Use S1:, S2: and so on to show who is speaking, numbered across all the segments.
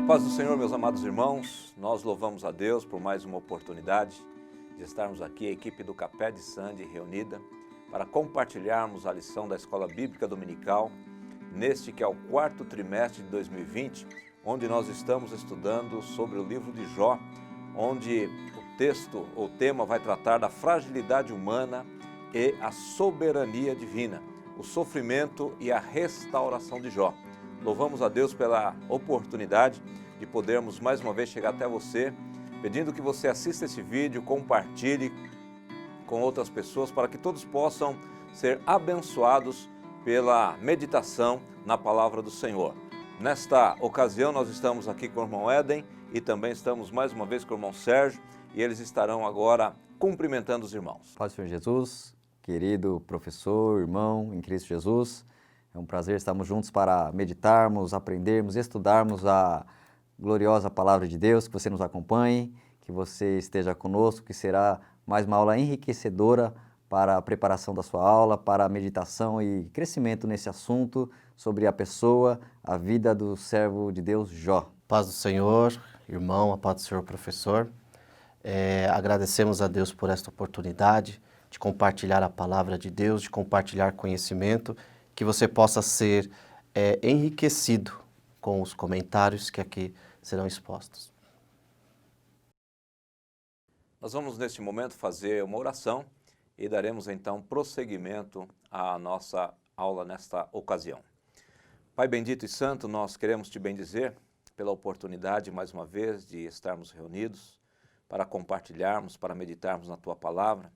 S1: Paz do Senhor, meus amados irmãos, nós louvamos a Deus por mais uma oportunidade de estarmos aqui, a equipe do Capé de Sande reunida, para compartilharmos a lição da Escola Bíblica Dominical, neste que é o quarto trimestre de 2020, onde nós estamos estudando sobre o livro de Jó, onde o tema vai tratar da fragilidade humana e a soberania divina, o sofrimento e a restauração de Jó. Louvamos a Deus pela oportunidade de podermos mais uma vez chegar até você, pedindo que você assista esse vídeo, compartilhe com outras pessoas para que todos possam ser abençoados pela meditação na palavra do Senhor. Nesta ocasião nós estamos aqui com o irmão Éden e também estamos mais uma vez com o irmão Sérgio e eles estarão agora cumprimentando os irmãos.
S2: Paz do Senhor Jesus, querido professor, irmão em Cristo Jesus. É um prazer estarmos juntos para meditarmos, aprendermos, estudarmos a gloriosa palavra de Deus, que você nos acompanhe, que você esteja conosco, que será mais uma aula enriquecedora para a preparação da sua aula, para a meditação e crescimento nesse assunto sobre a pessoa, a vida do servo de Deus, Jó.
S3: Paz do Senhor, irmão, a paz do Senhor, professor. Agradecemos a Deus por esta oportunidade de compartilhar a palavra de Deus, de compartilhar conhecimento, que você possa ser enriquecido com os comentários que aqui serão expostos.
S1: Nós vamos neste momento fazer uma oração e daremos então prosseguimento à nossa aula nesta ocasião. Pai bendito e santo, nós queremos te bendizer pela oportunidade mais uma vez de estarmos reunidos para compartilharmos, para meditarmos na tua palavra.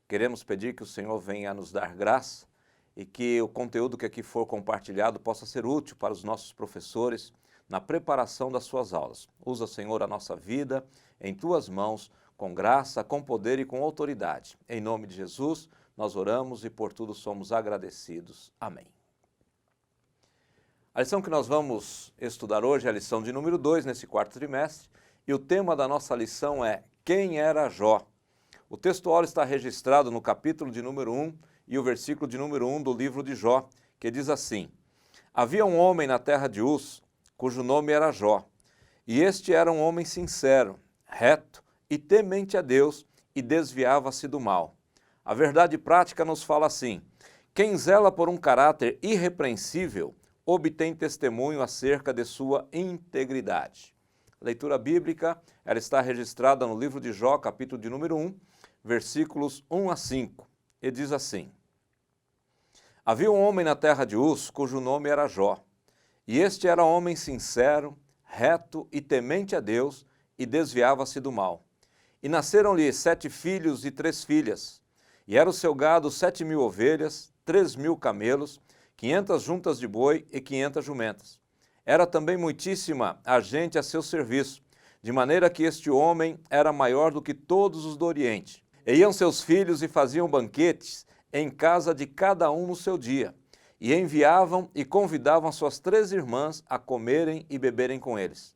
S1: Queremos pedir que o Senhor venha a nos dar graça e que o conteúdo que aqui for compartilhado possa ser útil para os nossos professores na preparação das suas aulas. Usa, Senhor, a nossa vida em tuas mãos, com graça, com poder e com autoridade. Em nome de Jesus, nós oramos e por tudo somos agradecidos. Amém. A lição que nós vamos estudar hoje é a lição de número 2 nesse quarto trimestre e o tema da nossa lição é Quem era Jó? O textual está registrado no capítulo de número 1 e o versículo de número 1 do livro de Jó, que diz assim: Havia um homem na terra de Uz, cujo nome era Jó, e este era um homem sincero, reto e temente a Deus, e desviava-se do mal. A verdade prática nos fala assim: quem zela por um caráter irrepreensível obtém testemunho acerca de sua integridade. A leitura bíblica, ela está registrada no livro de Jó, capítulo de número 1, versículos 1 a 5, e diz assim: Havia um homem na terra de Uz, cujo nome era Jó, e este era homem sincero, reto e temente a Deus, e desviava-se do mal. E nasceram-lhe 7 filhos e 3 filhas, e era o seu gado 7.000 ovelhas, 3.000 camelos, 500 juntas de boi e 500 jumentas. Era também muitíssima a gente a seu serviço, de maneira que este homem era maior do que todos os do Oriente. E iam seus filhos e faziam banquetes em casa de cada um no seu dia, e enviavam e convidavam suas 3 irmãs a comerem e beberem com eles.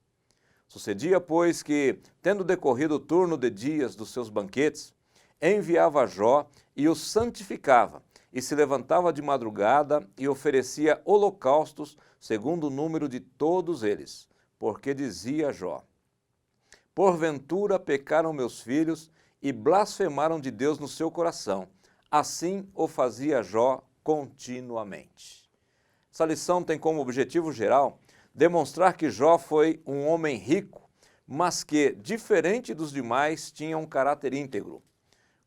S1: Sucedia, pois, que, tendo decorrido o turno de dias dos seus banquetes, enviava Jó e os santificava, e se levantava de madrugada e oferecia holocaustos segundo o número de todos eles, porque dizia Jó: Porventura pecaram meus filhos e blasfemaram de Deus no seu coração. Assim o fazia Jó continuamente. Essa lição tem como objetivo geral demonstrar que Jó foi um homem rico, mas que, diferente dos demais, tinha um caráter íntegro.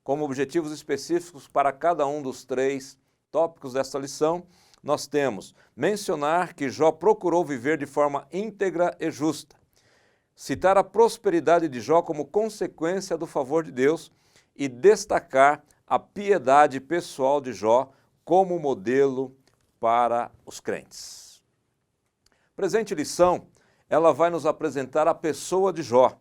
S1: Como objetivos específicos para cada um dos 3 tópicos desta lição, nós temos mencionar que Jó procurou viver de forma íntegra e justa, citar a prosperidade de Jó como consequência do favor de Deus e destacar a piedade pessoal de Jó como modelo para os crentes. A presente lição, ela vai nos apresentar a pessoa de Jó,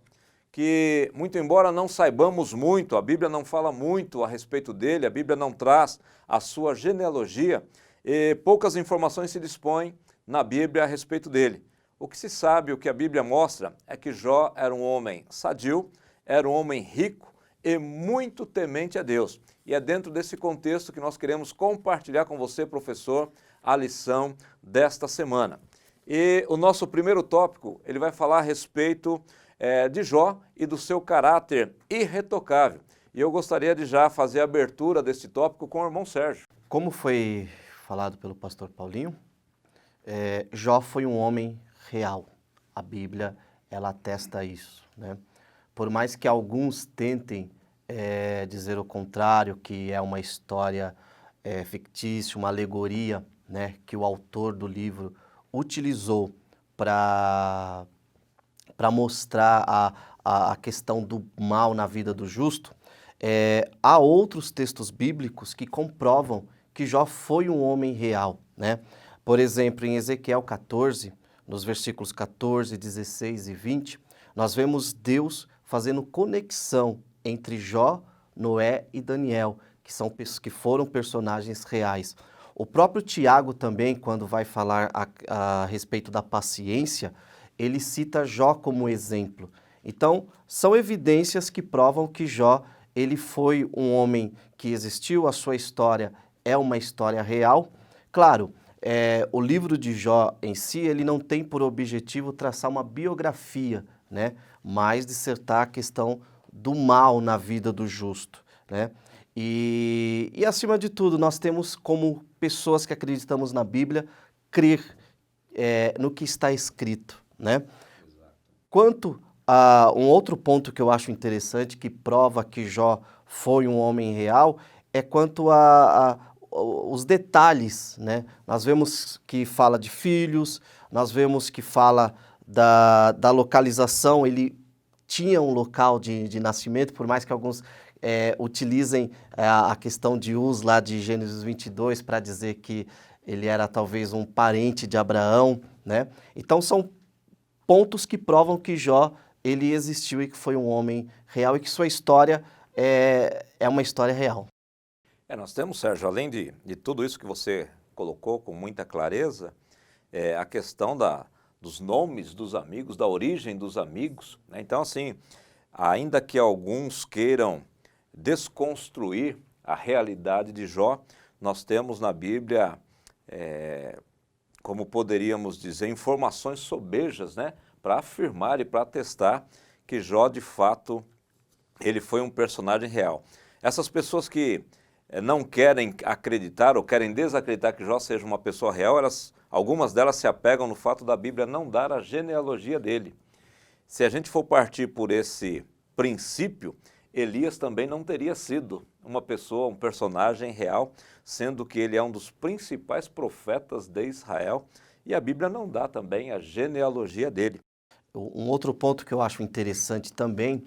S1: que, muito embora não saibamos muito, a Bíblia não fala muito a respeito dele, a Bíblia não traz a sua genealogia, e poucas informações se dispõem na Bíblia a respeito dele. O que se sabe, o que a Bíblia mostra, é que Jó era um homem sadio, era um homem rico e muito temente a Deus. E é dentro desse contexto que nós queremos compartilhar com você, professor, a lição desta semana. E o nosso primeiro tópico, ele vai falar a respeito de Jó e do seu caráter irretocável. E eu gostaria de já fazer a abertura desse tópico com o irmão Sérgio.
S3: Como foi falado pelo pastor Paulinho, Jó foi um homem real. A Bíblia, ela atesta isso, né? Por mais que alguns tentem dizer o contrário, que é uma história fictícia, uma alegoria, né, que o autor do livro utilizou para mostrar a questão do mal na vida do justo, há outros textos bíblicos que comprovam que Jó foi um homem real, né? Por exemplo, em Ezequiel 14, nos versículos 14, 16 e 20, nós vemos Deus fazendo conexão entre Jó, Noé e Daniel, que foram personagens reais. O próprio Tiago também, quando vai falar a respeito da paciência, ele cita Jó como exemplo. Então, são evidências que provam que Jó, ele foi um homem que existiu, a sua história é uma história real. Claro, o livro de Jó em si, ele não tem por objetivo traçar uma biografia, né? Mas dissertar a questão do mal na vida do justo, né? E acima de tudo, nós temos como pessoas que acreditamos na Bíblia, crer no que está escrito, né? Quanto a um outro ponto que eu acho interessante, que prova que Jó foi um homem real, é quanto os detalhes, né? Nós vemos que fala de filhos, nós vemos que fala da localização, ele tinha um local de nascimento, por mais que alguns utilizem a questão de Uz lá de Gênesis 22 para dizer que ele era talvez um parente de Abraão, né? Então são pontos que provam que Jó, ele existiu e que foi um homem real e que sua história é uma história real.
S1: Nós temos, Sérgio, além de tudo isso que você colocou com muita clareza, a questão dos nomes dos amigos, da origem dos amigos, né? Então, assim, ainda que alguns queiram desconstruir a realidade de Jó, nós temos na Bíblia, como poderíamos dizer, informações sobejas, né, para afirmar e para atestar que Jó, de fato, ele foi um personagem real. Essas pessoas que não querem acreditar ou querem desacreditar que Jó seja uma pessoa real, algumas delas se apegam no fato da Bíblia não dar a genealogia dele. Se a gente for partir por esse princípio, Elias também não teria sido uma pessoa, um personagem real, sendo que ele é um dos principais profetas de Israel e a Bíblia não dá também a genealogia dele.
S3: Um outro ponto que eu acho interessante também,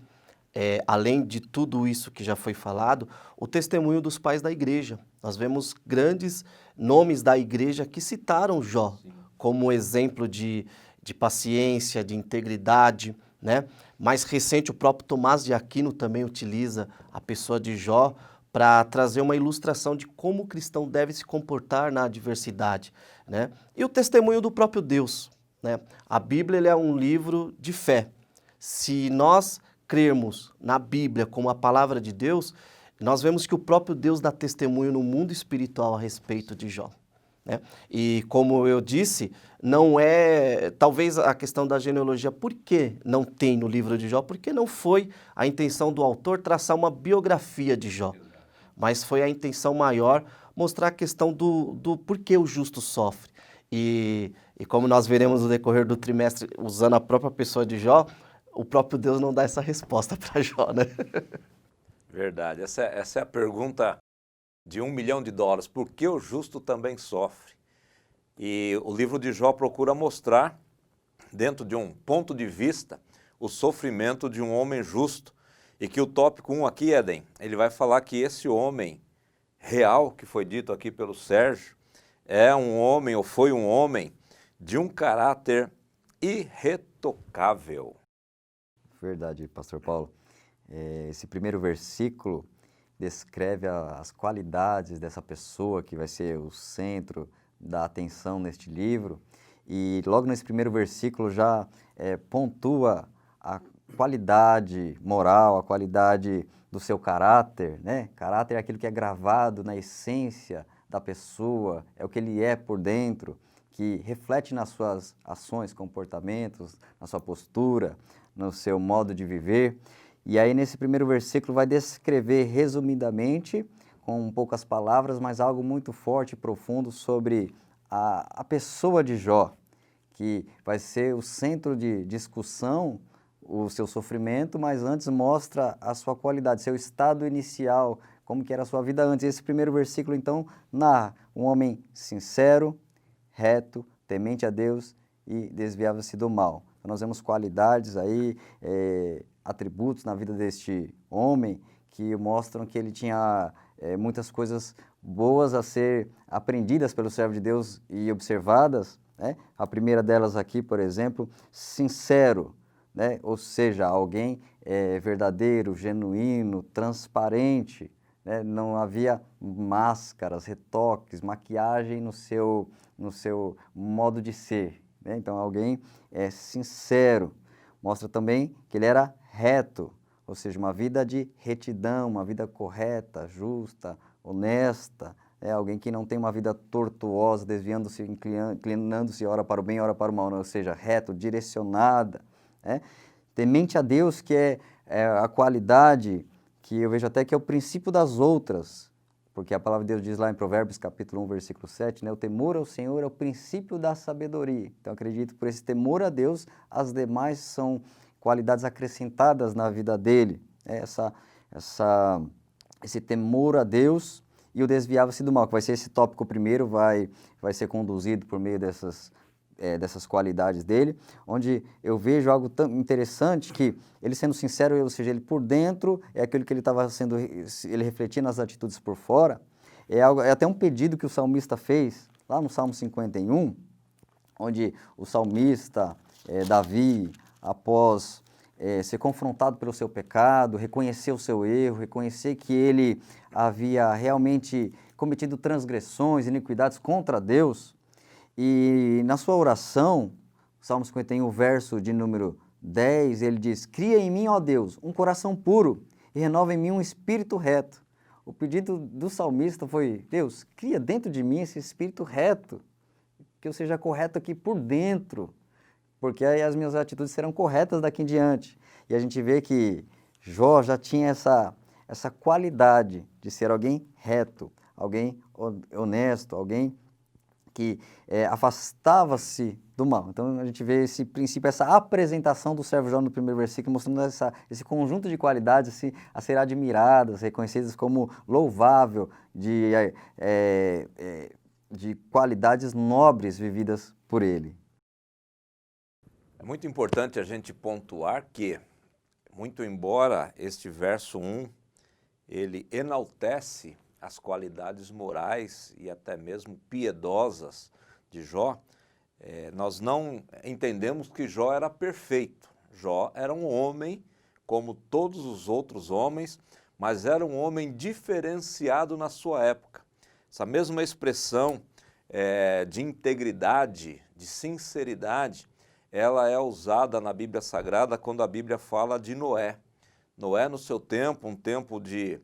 S3: além de tudo isso que já foi falado, o testemunho dos pais da igreja. Nós vemos grandes nomes da igreja que citaram Jó como exemplo de paciência, de integridade, né? Mais recente, o próprio Tomás de Aquino também utiliza a pessoa de Jó para trazer uma ilustração de como o cristão deve se comportar na adversidade, né? E o testemunho do próprio Deus, né? A Bíblia é um livro de fé. Se nós crermos na Bíblia como a palavra de Deus, nós vemos que o próprio Deus dá testemunho no mundo espiritual a respeito de Jó, né? E como eu disse, não é, talvez a questão da genealogia, por que não tem no livro de Jó? Porque não foi a intenção do autor traçar uma biografia de Jó, mas foi a intenção maior mostrar a questão do porquê o justo sofre. E como nós veremos no decorrer do trimestre, usando a própria pessoa de Jó, o próprio Deus não dá essa resposta para Jó, né?
S1: Verdade, essa é a pergunta de $1 milhão. Por que o justo também sofre? E o livro de Jó procura mostrar, dentro de um ponto de vista, o sofrimento de um homem justo. E que o tópico 1 aqui, Éden, ele vai falar que esse homem real, que foi dito aqui pelo Sérgio, é um homem, ou foi um homem, de um caráter irretocável.
S2: Verdade, pastor Paulo. Esse primeiro versículo descreve as qualidades dessa pessoa que vai ser o centro da atenção neste livro. E logo nesse primeiro versículo já pontua a qualidade moral, a qualidade do seu caráter, né? Caráter é aquilo que é gravado na essência da pessoa, é o que ele é por dentro. que reflete nas suas ações, comportamentos, na sua postura, no seu modo de viver. E aí nesse primeiro versículo vai descrever resumidamente, com poucas palavras, mas algo muito forte e profundo sobre a pessoa de Jó, que vai ser o centro de discussão, o seu sofrimento, mas antes mostra a sua qualidade, seu estado inicial, como que era a sua vida antes. Esse primeiro versículo, então, narra um homem sincero, reto, temente a Deus e desviava-se do mal. Então, nós vemos qualidades aí, atributos na vida deste homem que mostram que ele tinha muitas coisas boas a ser aprendidas pelo servo de Deus e observadas, né? A primeira delas aqui, por exemplo, sincero, né? Ou seja, alguém verdadeiro, genuíno, transparente, né? Não havia máscaras, retoques, maquiagem no seu modo de ser, né? Então, alguém sincero. Mostra também que ele era reto, ou seja, uma vida de retidão, uma vida correta, justa, honesta, alguém que não tem uma vida tortuosa, desviando-se, inclinando-se ora para o bem, ora para o mal, ou seja, reto, direcionada, né? Temente a Deus, que é a qualidade que eu vejo até que é o princípio das outras, porque a palavra de Deus diz lá em Provérbios capítulo 1, versículo 7, né? O temor ao Senhor é o princípio da sabedoria. Então, acredito que por esse temor a Deus, as demais são qualidades acrescentadas na vida dele. Esse temor a Deus e o desviava-se do mal, que vai ser esse tópico primeiro, vai ser conduzido por meio dessas qualidades dele, onde eu vejo algo tão interessante que ele sendo sincero, ou seja, ele por dentro é aquilo que ele estava sendo, ele refletia nas atitudes por fora, é até um pedido que o salmista fez lá no Salmo 51, onde o salmista Davi, após ser confrontado pelo seu pecado, reconhecer o seu erro, reconhecer que ele havia realmente cometido transgressões, iniquidades contra Deus, e na sua oração, Salmo 51, verso de número 10, ele diz: cria em mim, ó Deus, um coração puro e renova em mim um espírito reto. O pedido do salmista foi: Deus, cria dentro de mim esse espírito reto, que eu seja correto aqui por dentro, porque aí as minhas atitudes serão corretas daqui em diante. E a gente vê que Jó já tinha essa qualidade de ser alguém reto, alguém honesto, alguém que afastava-se do mal. Então, a gente vê esse princípio, essa apresentação do servo Jó no primeiro versículo, mostrando esse conjunto de qualidades assim, a ser admiradas, reconhecidas como louvável, de qualidades nobres vividas por ele.
S1: É muito importante a gente pontuar que, muito embora este verso 1, ele enaltece as qualidades morais e até mesmo piedosas de Jó, nós não entendemos que Jó era perfeito. Jó era um homem como todos os outros homens, mas era um homem diferenciado na sua época. Essa mesma expressão de integridade, de sinceridade, ela é usada na Bíblia Sagrada quando a Bíblia fala de Noé. Noé, no seu tempo, um tempo de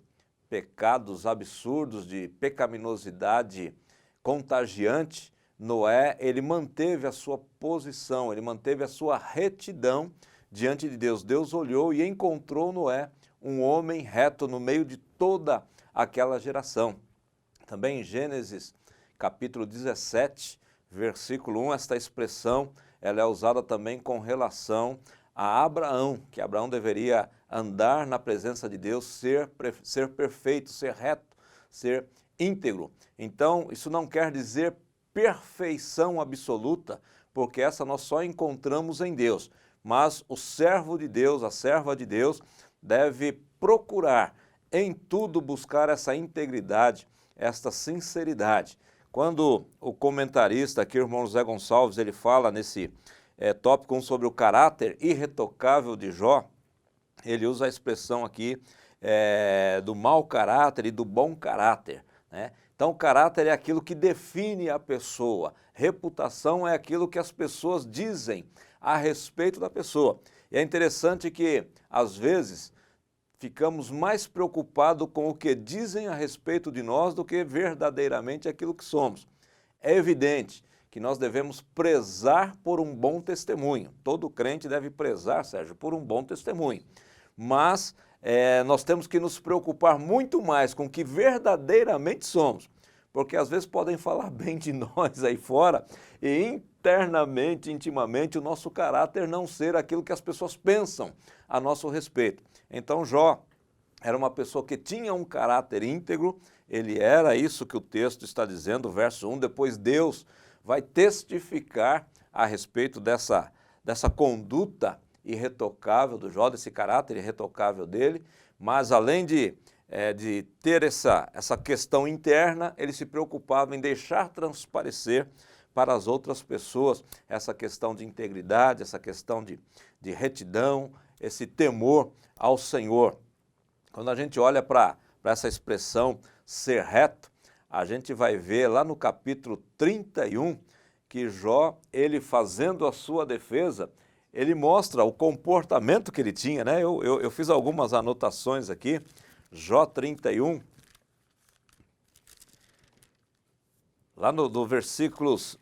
S1: pecados absurdos, de pecaminosidade contagiante, Noé, ele manteve a sua posição, ele manteve a sua retidão diante de Deus. Deus olhou e encontrou Noé, um homem reto no meio de toda aquela geração. Também em Gênesis, capítulo 17, versículo 1, esta expressão, ela é usada também com relação a Abraão, que Abraão deveria andar na presença de Deus, ser perfeito, ser reto, ser íntegro. Então, isso não quer dizer perfeição absoluta, porque essa nós só encontramos em Deus. Mas o servo de Deus, a serva de Deus, deve procurar em tudo buscar essa integridade, esta sinceridade. Quando o comentarista aqui, o irmão José Gonçalves, ele fala nesse tópico 1 sobre o caráter irretocável de Jó, ele usa a expressão aqui do mau caráter e do bom caráter, né? Então, o caráter é aquilo que define a pessoa, reputação é aquilo que as pessoas dizem a respeito da pessoa. E é interessante que, às vezes, ficamos mais preocupados com o que dizem a respeito de nós do que verdadeiramente aquilo que somos. É evidente que nós devemos prezar por um bom testemunho. Todo crente deve prezar, Sérgio, por um bom testemunho. Mas nós temos que nos preocupar muito mais com o que verdadeiramente somos, porque às vezes podem falar bem de nós aí fora e internamente, intimamente, o nosso caráter não ser aquilo que as pessoas pensam a nosso respeito. Então Jó era uma pessoa que tinha um caráter íntegro, ele era isso que o texto está dizendo, verso 1, depois Deus vai testificar a respeito dessa conduta irretocável do Jó, desse caráter irretocável dele, mas além de ter essa questão interna, ele se preocupava em deixar transparecer para as outras pessoas essa questão de integridade, essa questão de retidão, esse temor ao Senhor. Quando a gente olha para essa expressão ser reto, a gente vai ver lá no capítulo 31 que Jó, ele fazendo a sua defesa, ele mostra o comportamento que ele tinha, né? Eu fiz algumas anotações aqui, Jó 31, lá do versículos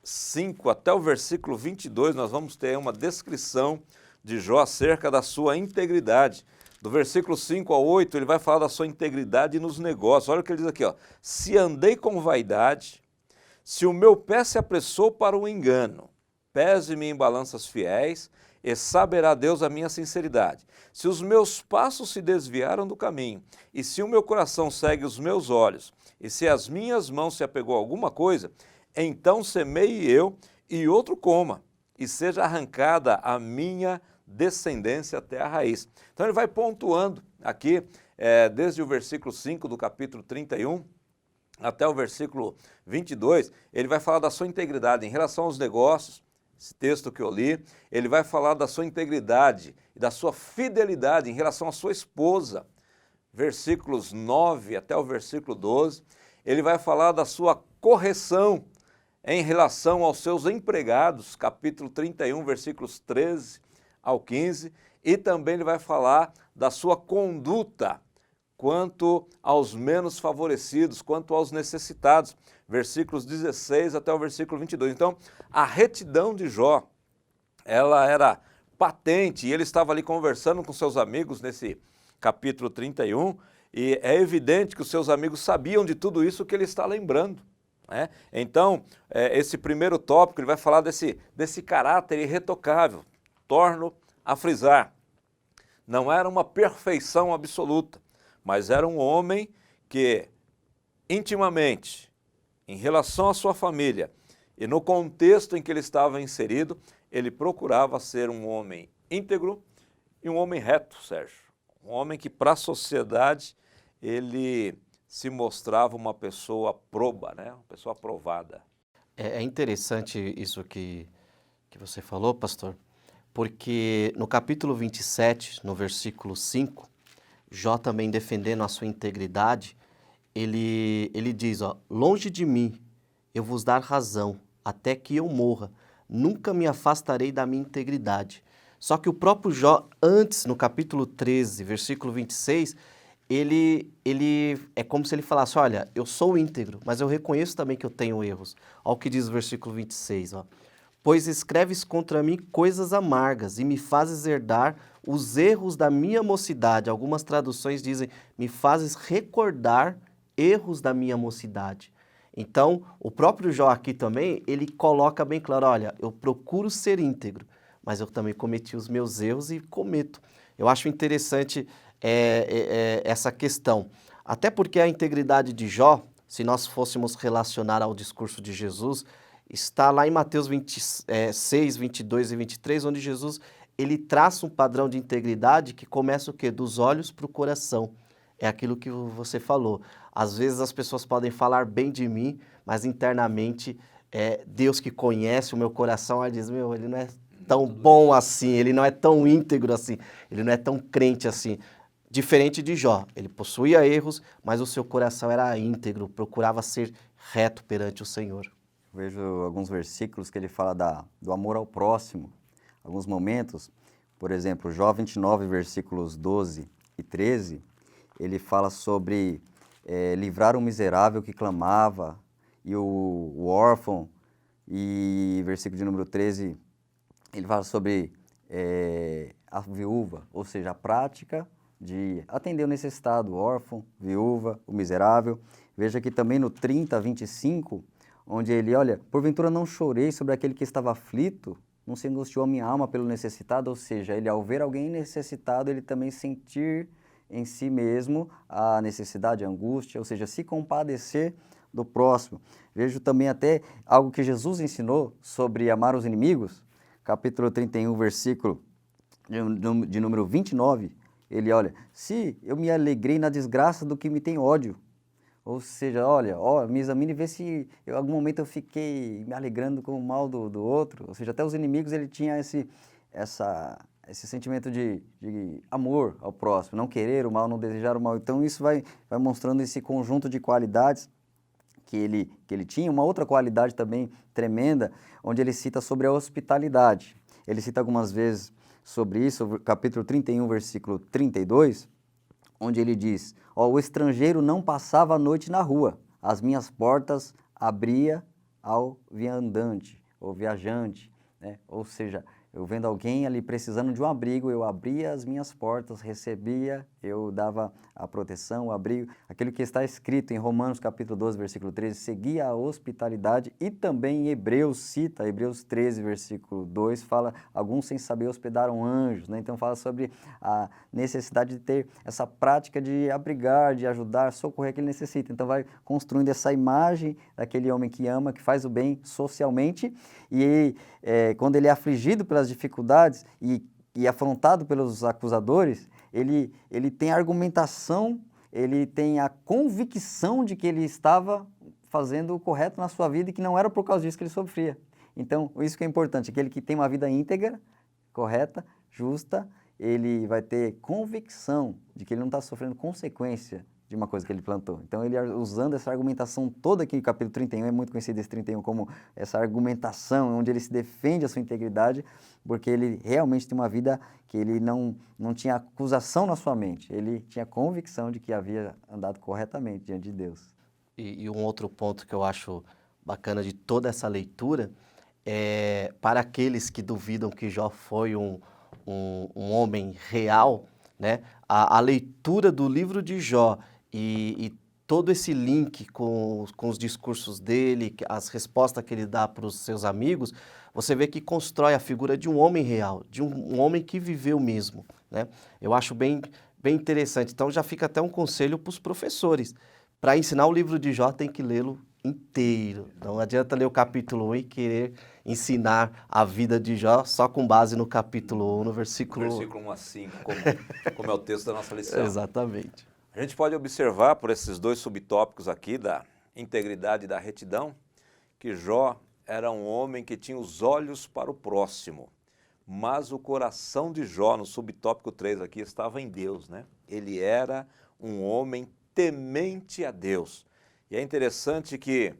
S1: 5 até o versículo 22, nós vamos ter uma descrição de Jó acerca da sua integridade. Do versículo 5 ao 8, ele vai falar da sua integridade nos negócios. Olha o que ele diz aqui, ó. Se andei com vaidade, se o meu pé se apressou para o engano, pese-me em balanças fiéis, e saberá Deus a minha sinceridade. Se os meus passos se desviaram do caminho, e se o meu coração segue os meus olhos, e se as minhas mãos se apegou a alguma coisa, então semeie eu e outro coma, e seja arrancada a minha descendência até a raiz. Então ele vai pontuando aqui, desde o versículo 5 do capítulo 31, até o versículo 22, ele vai falar da sua integridade em relação aos negócios, esse texto que eu li, ele vai falar da sua integridade e da sua fidelidade em relação à sua esposa, versículos 9 até o versículo 12, ele vai falar da sua correção em relação aos seus empregados, capítulo 31, versículos 13 ao 15, e também ele vai falar da sua conduta quanto aos menos favorecidos, quanto aos necessitados, versículos 16 até o versículo 22. Então, a retidão de Jó, ela era patente, e ele estava ali conversando com seus amigos nesse capítulo 31, e é evidente que os seus amigos sabiam de tudo isso que ele está lembrando, né? Então, esse primeiro tópico, ele vai falar desse caráter irretocável. Torno a frisar, não era uma perfeição absoluta, mas era um homem que, intimamente, em relação à sua família e no contexto em que ele estava inserido, ele procurava ser um homem íntegro e um homem reto, Sérgio. Um homem que, para a sociedade, ele se mostrava uma pessoa proba, né? Uma pessoa aprovada.
S3: É interessante isso que você falou, pastor, porque no capítulo 27, no versículo 5, Jó também defendendo a sua integridade, ele diz, ó, longe de mim eu vos dar razão, até que eu morra, nunca me afastarei da minha integridade. Só que o próprio Jó, antes, no capítulo 13, versículo 26, ele é como se ele falasse, olha, eu sou íntegro, mas eu reconheço também que eu tenho erros. Olha o que diz o versículo 26, ó. Pois escreves contra mim coisas amargas e me fazes herdar os erros da minha mocidade. Algumas traduções dizem, me fazes recordar erros da minha mocidade. Então, o próprio Jó aqui também, ele coloca bem claro, olha, eu procuro ser íntegro, mas eu também cometi os meus erros e cometo. Eu acho interessante essa questão, até porque a integridade de Jó, se nós fôssemos relacionar ao discurso de Jesus, está lá em Mateus 26, 22 e 23, onde Jesus ele traça um padrão de integridade que começa o quê? Dos olhos para o coração. É aquilo que você falou. Às vezes as pessoas podem falar bem de mim, mas internamente Deus que conhece o meu coração, ele diz, meu, ele não é tão bom assim, ele não é tão íntegro assim, ele não é tão crente assim. Diferente de Jó, ele possuía erros, mas o seu coração era íntegro, procurava ser reto perante o Senhor.
S2: Vejo alguns versículos que ele fala do amor ao próximo, alguns momentos, por exemplo, Jó 29, versículos 12 e 13, ele fala sobre livrar o miserável que clamava e o órfão e versículo de número 13, ele fala sobre a viúva, ou seja, a prática de atender o necessitado, o órfão, viúva, o miserável. Veja que também no 30, 25, onde ele, olha, porventura não chorei sobre aquele que estava aflito, não se angustiou a minha alma pelo necessitado, ou seja, ele ao ver alguém necessitado, ele também sentir em si mesmo a necessidade, a angústia, ou seja, se compadecer do próximo. Vejo também até algo que Jesus ensinou sobre amar os inimigos, capítulo 31, versículo de número 29, ele olha, se eu me alegrei na desgraça do que me tem ódio, ou seja, olha, me examine e vê se em algum momento eu fiquei me alegrando com o mal do outro, ou seja, até os inimigos ele tinha esse sentimento de amor ao próximo, não querer o mal, não desejar o mal, então isso vai mostrando esse conjunto de qualidades que ele tinha. Uma outra qualidade também tremenda, onde ele cita sobre a hospitalidade. Ele cita algumas vezes sobre isso, capítulo 31, versículo 32, onde ele diz, o estrangeiro não passava a noite na rua, as minhas portas abria ao viandante, ou viajante, né? Ou seja, eu vendo alguém ali precisando de um abrigo, eu abria as minhas portas, recebia, eu dava a proteção, o abrigo, aquilo que está escrito em Romanos capítulo 12, versículo 13, seguia a hospitalidade, e também em Hebreus cita, Hebreus 13, versículo 2, fala, alguns sem saber hospedaram anjos, né? Então fala sobre a necessidade de ter essa prática de abrigar, de ajudar, socorrer quem necessita. Então vai construindo essa imagem daquele homem que ama, que faz o bem socialmente, e quando ele é afligido pelas dificuldades e afrontado pelos acusadores, ele tem a argumentação, ele tem a convicção de que ele estava fazendo o correto na sua vida e que não era por causa disso que ele sofria. Então, isso que é importante, aquele que tem uma vida íntegra, correta, justa, ele vai ter convicção de que ele não está sofrendo consequência de uma coisa que ele plantou. Então, ele usando essa argumentação toda aqui no capítulo 31, é muito conhecido esse 31 como essa argumentação, onde ele se defende a sua integridade, porque ele realmente tem uma vida que ele não tinha acusação na sua mente, ele tinha convicção de que havia andado corretamente diante de Deus.
S3: E um outro ponto que eu acho bacana de toda essa leitura é para aqueles que duvidam que Jó foi um homem real, né? A leitura do livro de Jó e todo esse link com os discursos dele, as respostas que ele dá para os seus amigos, você vê que constrói a figura de um homem real, de um homem que viveu mesmo, né? Eu acho bem interessante. Então já fica até um conselho para os professores. Para ensinar o livro de Jó tem que lê-lo inteiro. Não adianta ler o capítulo 1 e querer ensinar a vida de Jó só com base no capítulo 1, no versículo
S1: 1 a 5, como é o texto da nossa lição.
S3: Exatamente.
S1: A gente pode observar por esses dois subtópicos aqui, da integridade e da retidão, que Jó era um homem que tinha os olhos para o próximo, mas o coração de Jó, no subtópico 3 aqui, estava em Deus, né? Ele era um homem temente a Deus. E é interessante que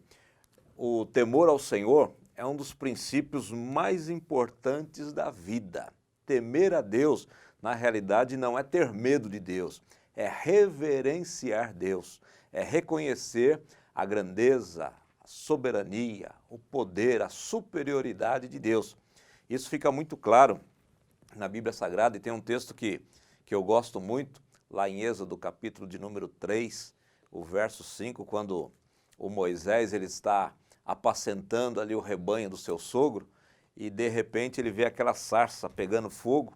S1: o temor ao Senhor é um dos princípios mais importantes da vida. Temer a Deus, na realidade, não é ter medo de Deus, é reverenciar Deus, é reconhecer a grandeza, a soberania, o poder, a superioridade de Deus. Isso fica muito claro na Bíblia Sagrada, e tem um texto que eu gosto muito, lá em Êxodo, capítulo de número 3, o verso 5, quando o Moisés ele está apacentando ali o rebanho do seu sogro, e de repente ele vê aquela sarça pegando fogo,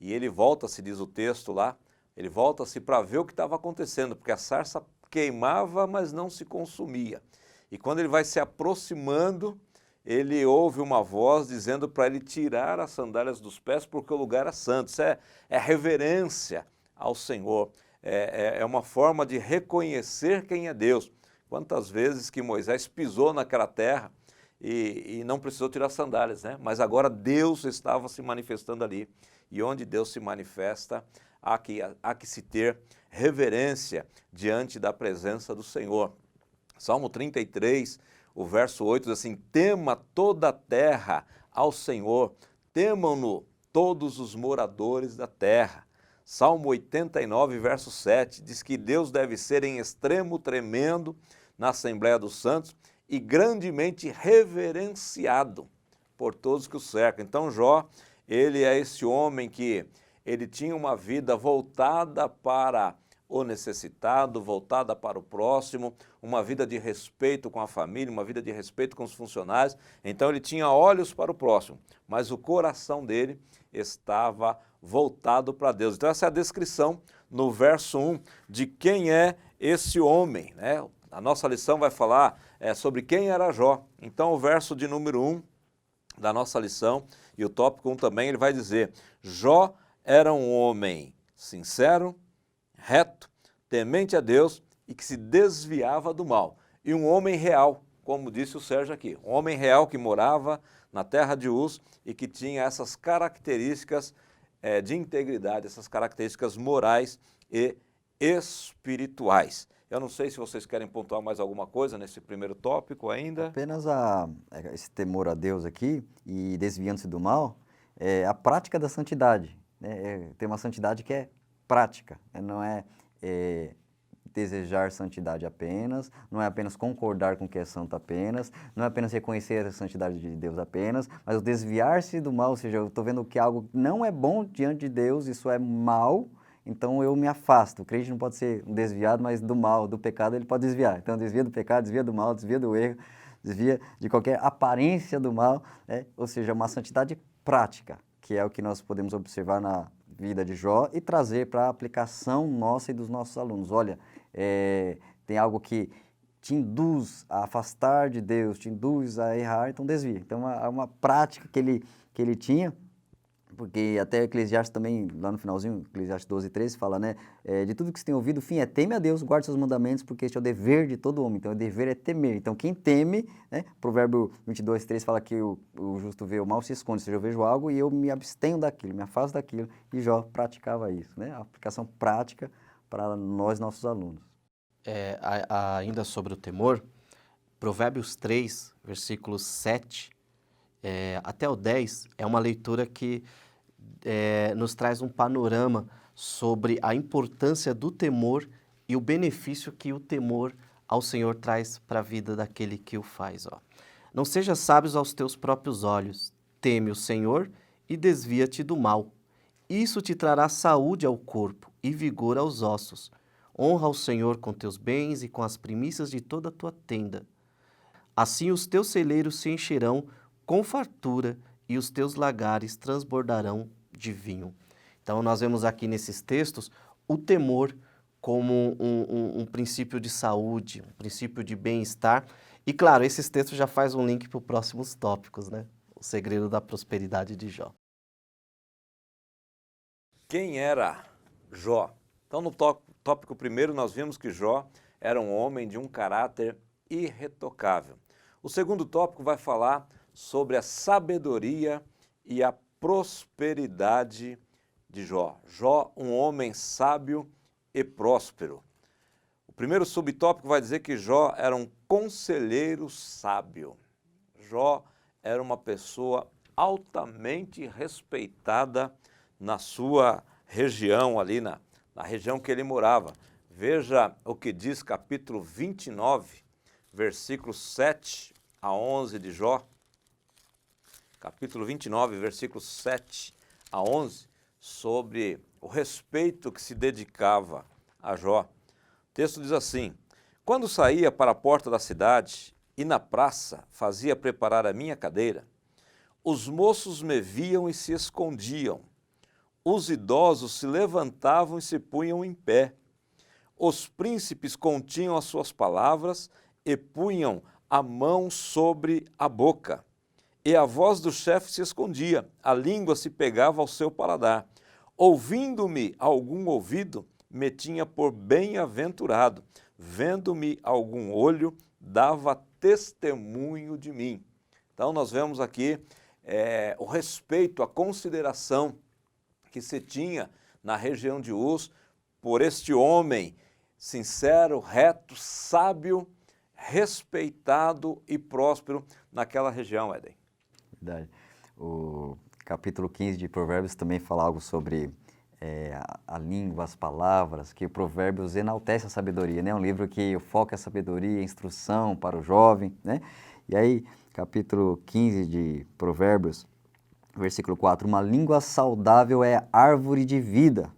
S1: e ele volta-se, diz o texto lá, ele volta-se para ver o que estava acontecendo, porque a sarça queimava, mas não se consumia. E quando ele vai se aproximando, ele ouve uma voz dizendo para ele tirar as sandálias dos pés, porque o lugar é santo. Isso é reverência ao Senhor, é uma forma de reconhecer quem é Deus. Quantas vezes que Moisés pisou naquela terra e não precisou tirar sandálias, né? Mas agora Deus estava se manifestando ali. E onde Deus se manifesta, há que se ter reverência diante da presença do Senhor. Salmo 33, o verso 8 diz assim, tema toda a terra ao Senhor, temam-no todos os moradores da terra. Salmo 89, verso 7, diz que Deus deve ser em extremo tremendo na Assembleia dos Santos e grandemente reverenciado por todos que o cercam. Então Jó, ele é esse homem que ele tinha uma vida voltada para o necessitado, voltada para o próximo, uma vida de respeito com a família, uma vida de respeito com os funcionários. Então ele tinha olhos para o próximo, mas o coração dele estava voltado para Deus. Então essa é a descrição no verso 1 de quem é esse homem, né? A nossa lição vai falar sobre quem era Jó. Então o verso de número 1 da nossa lição e o tópico 1 também, ele vai dizer: Jó era um homem sincero, reto, temente a Deus e que se desviava do mal. E um homem real, como disse o Sérgio aqui, um homem real que morava na terra de Uz e que tinha essas características de integridade, essas características morais e espirituais. Eu não sei se vocês querem pontuar mais alguma coisa nesse primeiro tópico ainda.
S2: Apenas esse temor a Deus aqui e desviando-se do mal, é a prática da santidade. Né? Tem uma santidade que é prática, não é desejar santidade apenas, não é apenas concordar com o que é santo apenas, não é apenas reconhecer a santidade de Deus apenas, mas o desviar-se do mal, ou seja, eu estou vendo que algo não é bom diante de Deus, isso é mal, então eu me afasto. O crente não pode ser um desviado, mas do mal, do pecado ele pode desviar. Então desvia do pecado, desvia do mal, desvia do erro, desvia de qualquer aparência do mal, ou seja, uma santidade prática, que é o que nós podemos observar na vida de Jó e trazer para a aplicação nossa e dos nossos alunos. Olha, tem algo que te induz a afastar de Deus, te induz a errar, então desvia. Então é uma prática que ele tinha, porque até Eclesiastes também, lá no finalzinho, Eclesiastes 12:13, fala, né, de tudo que você tem ouvido, o fim é teme a Deus, guarde seus mandamentos, porque este é o dever de todo homem. Então, o dever é temer. Então, quem teme, né, Provérbio 22:3 fala que o justo vê o mal se esconde, ou seja, eu vejo algo e eu me abstenho daquilo, me afasto daquilo, e Jó praticava isso, né, a aplicação prática para nós, nossos alunos.
S3: Ainda sobre o temor, Provérbios 3, versículos 7 até o 10, é uma leitura que nos traz um panorama sobre a importância do temor e o benefício que o temor ao Senhor traz para a vida daquele que o faz. Ó. Não sejas sábios aos teus próprios olhos, teme o Senhor e desvia-te do mal. Isso te trará saúde ao corpo e vigor aos ossos. Honra o Senhor com teus bens e com as primícias de toda a tua tenda. Assim os teus celeiros se encherão com fartura e os teus lagares transbordarão de vinho. Então, nós vemos aqui nesses textos o temor como um princípio de saúde, um princípio de bem-estar. E, claro, esses textos já fazem um link para os próximos tópicos, né? O segredo da prosperidade de Jó.
S1: Quem era Jó? Então, no tópico primeiro, nós vimos que Jó era um homem de um caráter irretocável. O segundo tópico vai falar sobre a sabedoria e a prosperidade de Jó. Jó, um homem sábio e próspero. O primeiro subtópico vai dizer que Jó era um conselheiro sábio. Jó era uma pessoa altamente respeitada na sua região, ali na região que ele morava. Veja o que diz capítulo 29, versículos 7 a 11 de Jó. Capítulo 29, versículos 7 a 11, sobre o respeito que se dedicava a Jó. O texto diz assim: quando saía para a porta da cidade e na praça fazia preparar a minha cadeira, os moços me viam e se escondiam. Os idosos se levantavam e se punham em pé. Os príncipes continham as suas palavras e punham a mão sobre a boca. E a voz do chefe se escondia, a língua se pegava ao seu paladar. Ouvindo-me algum ouvido, me tinha por bem-aventurado. Vendo-me algum olho, dava testemunho de mim. Então nós vemos aqui o respeito, a consideração que se tinha na região de Uz por este homem sincero, reto, sábio, respeitado e próspero naquela região, Éden.
S2: Verdade. O capítulo 15 de Provérbios também fala algo sobre a língua, as palavras, que Provérbios enaltece a sabedoria, né? Um livro que foca a sabedoria, a instrução para o jovem, né? E aí, capítulo 15 de Provérbios, versículo 4, uma língua saudável é árvore de vida,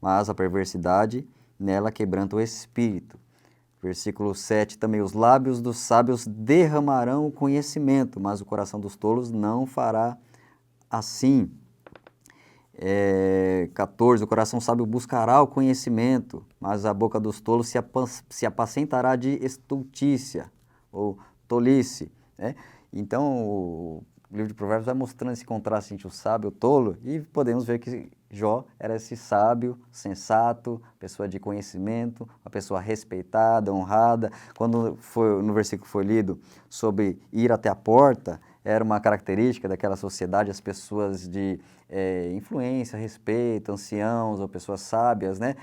S2: mas a perversidade nela quebranta o espírito. Versículo 7 também, os lábios dos sábios derramarão o conhecimento, mas o coração dos tolos não fará assim. 14, o coração sábio buscará o conhecimento, mas a boca dos tolos se apacentará de estultícia ou tolice, né? Então, o livro de Provérbios vai mostrando esse contraste entre o sábio e o tolo, e podemos ver que Jó era esse sábio, sensato, pessoa de conhecimento, uma pessoa respeitada, honrada. Quando no versículo foi lido sobre ir até a porta, era uma característica daquela sociedade, as pessoas de influência, respeito, anciãos ou pessoas sábias, né?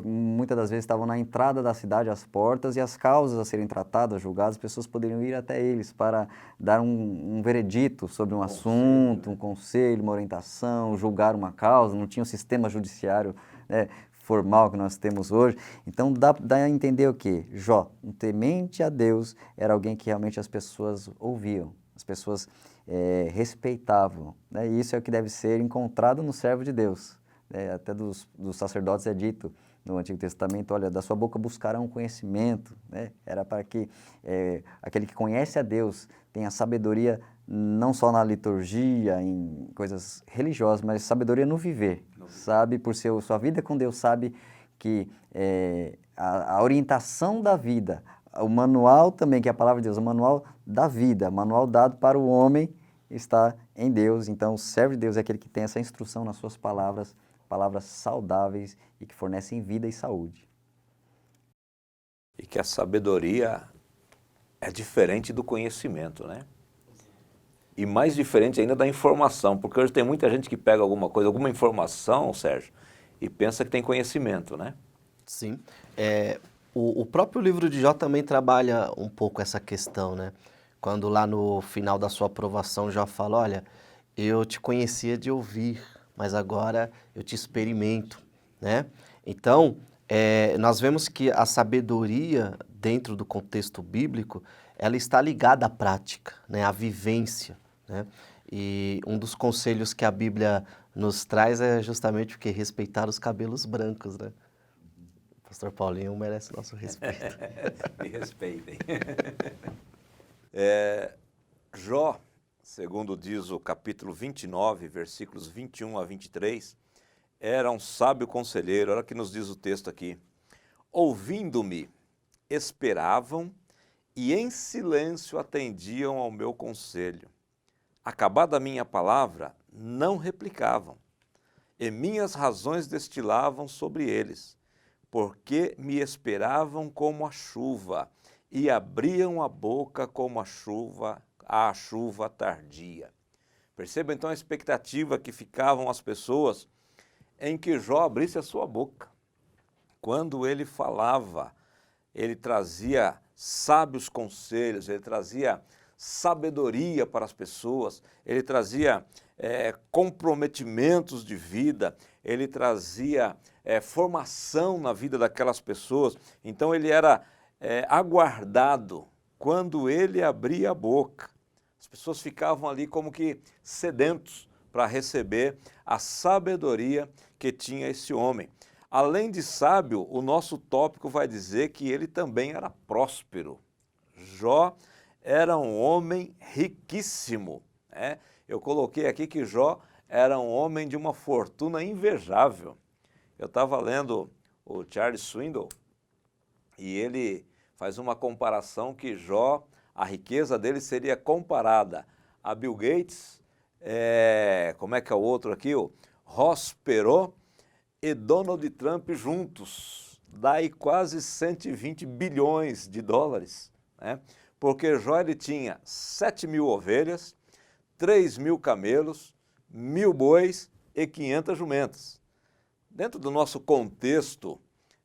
S2: Muitas das vezes estavam na entrada da cidade, às portas, e as causas a serem tratadas, julgadas, as pessoas poderiam ir até eles para dar um veredito sobre um assunto, um conselho, uma orientação, julgar uma causa. Não tinha um sistema judiciário, né, formal que nós temos hoje. Então dá a entender o quê? Jó, um temente a Deus, era alguém que realmente as pessoas ouviam, as pessoas respeitavam, né? E isso é o que deve ser encontrado no servo de Deus. Até dos sacerdotes é dito no Antigo Testamento, olha, da sua boca buscarão conhecimento, né? Era para que aquele que conhece a Deus tenha sabedoria não só na liturgia, em coisas religiosas, mas sabedoria no viver. Sabe, por sua vida com Deus, sabe que a orientação da vida, o manual também, que é a palavra de Deus, o manual da vida, o manual dado para o homem está em Deus. Então, o servo de Deus é aquele que tem essa instrução nas suas palavras, palavras saudáveis e que fornecem vida e saúde.
S1: E que a sabedoria é diferente do conhecimento, né? E mais diferente ainda da informação, porque hoje tem muita gente que pega alguma coisa, alguma informação, Sérgio, e pensa que tem conhecimento, né?
S3: Sim. O próprio livro de Jó também trabalha um pouco essa questão, né? Quando lá no final da sua aprovação, Jó fala, olha, eu te conhecia de ouvir, mas agora eu te experimento, né? Então, nós vemos que a sabedoria, dentro do contexto bíblico, ela está ligada à prática, né? À vivência, né? E um dos conselhos que a Bíblia nos traz é justamente o que? Respeitar os cabelos brancos, né? O pastor Paulinho merece nosso respeito.
S1: Me respeitem. Jó, segundo diz o capítulo 29, versículos 21 a 23, era um sábio conselheiro. Olha o que nos diz o texto aqui. Ouvindo-me, esperavam e em silêncio atendiam ao meu conselho. Acabada a minha palavra, não replicavam, e minhas razões destilavam sobre eles, porque me esperavam como a chuva, e abriam a boca como a chuva tardia. Perceba então a expectativa que ficavam as pessoas em que Jó abrisse a sua boca. Quando ele falava, ele trazia sábios conselhos, ele trazia sabedoria para as pessoas, ele trazia comprometimentos de vida, ele trazia formação na vida daquelas pessoas. Então ele era aguardado quando ele abria a boca. As pessoas ficavam ali como que sedentos para receber a sabedoria que tinha esse homem. Além de sábio, o nosso tópico vai dizer que ele também era próspero. Jó era um homem riquíssimo, né? Eu coloquei aqui que Jó era um homem de uma fortuna invejável. Eu estava lendo o Charles Swindoll e ele faz uma comparação que Jó, a riqueza dele seria comparada a Bill Gates, como é que é o outro aqui? O Ross Perot e Donald Trump juntos. Dá aí quase 120 bilhões de dólares, né? Porque Jó ele tinha 7.000 ovelhas, 3.000 camelos, 1.000 bois e 500 jumentas. Dentro do nosso contexto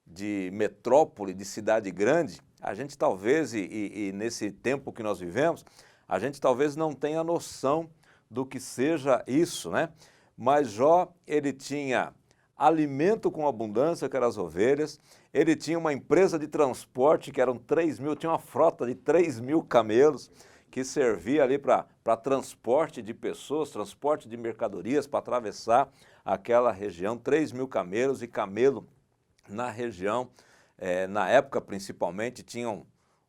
S1: de metrópole, de cidade grande, a gente talvez, e nesse tempo que nós vivemos, a gente talvez não tenha noção do que seja isso, né? mas Jó, ele tinha alimento com abundância, que eram as ovelhas, ele tinha uma empresa de transporte, que eram 3.000, tinha uma frota de 3.000 camelos, que servia ali para transporte de pessoas, transporte de mercadorias, para atravessar aquela região, 3.000 camelos, e camelo na região, na época principalmente, tinham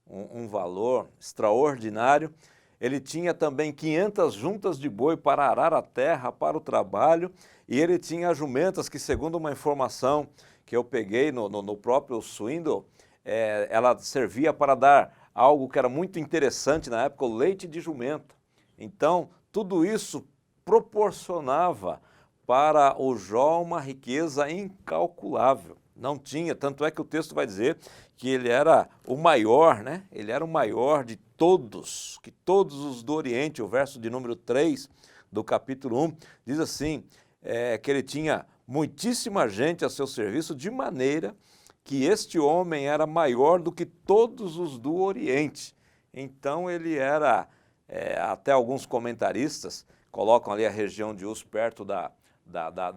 S1: um valor extraordinário. Ele tinha também 500 juntas de boi para arar a terra para o trabalho, e ele tinha jumentas que, segundo uma informação que eu peguei no próprio Swindoll, ela servia para dar algo que era muito interessante na época, o leite de jumenta. Então, tudo isso proporcionava para o Jó uma riqueza incalculável. Não tinha, tanto é que o texto vai dizer que ele era o maior, né? Ele era o maior de todos, que todos os do Oriente. O verso de número 3 do capítulo 1 diz assim, que ele tinha muitíssima gente a seu serviço, de maneira que este homem era maior do que todos os do Oriente. Então ele era, até alguns comentaristas colocam ali a região de Uz perto da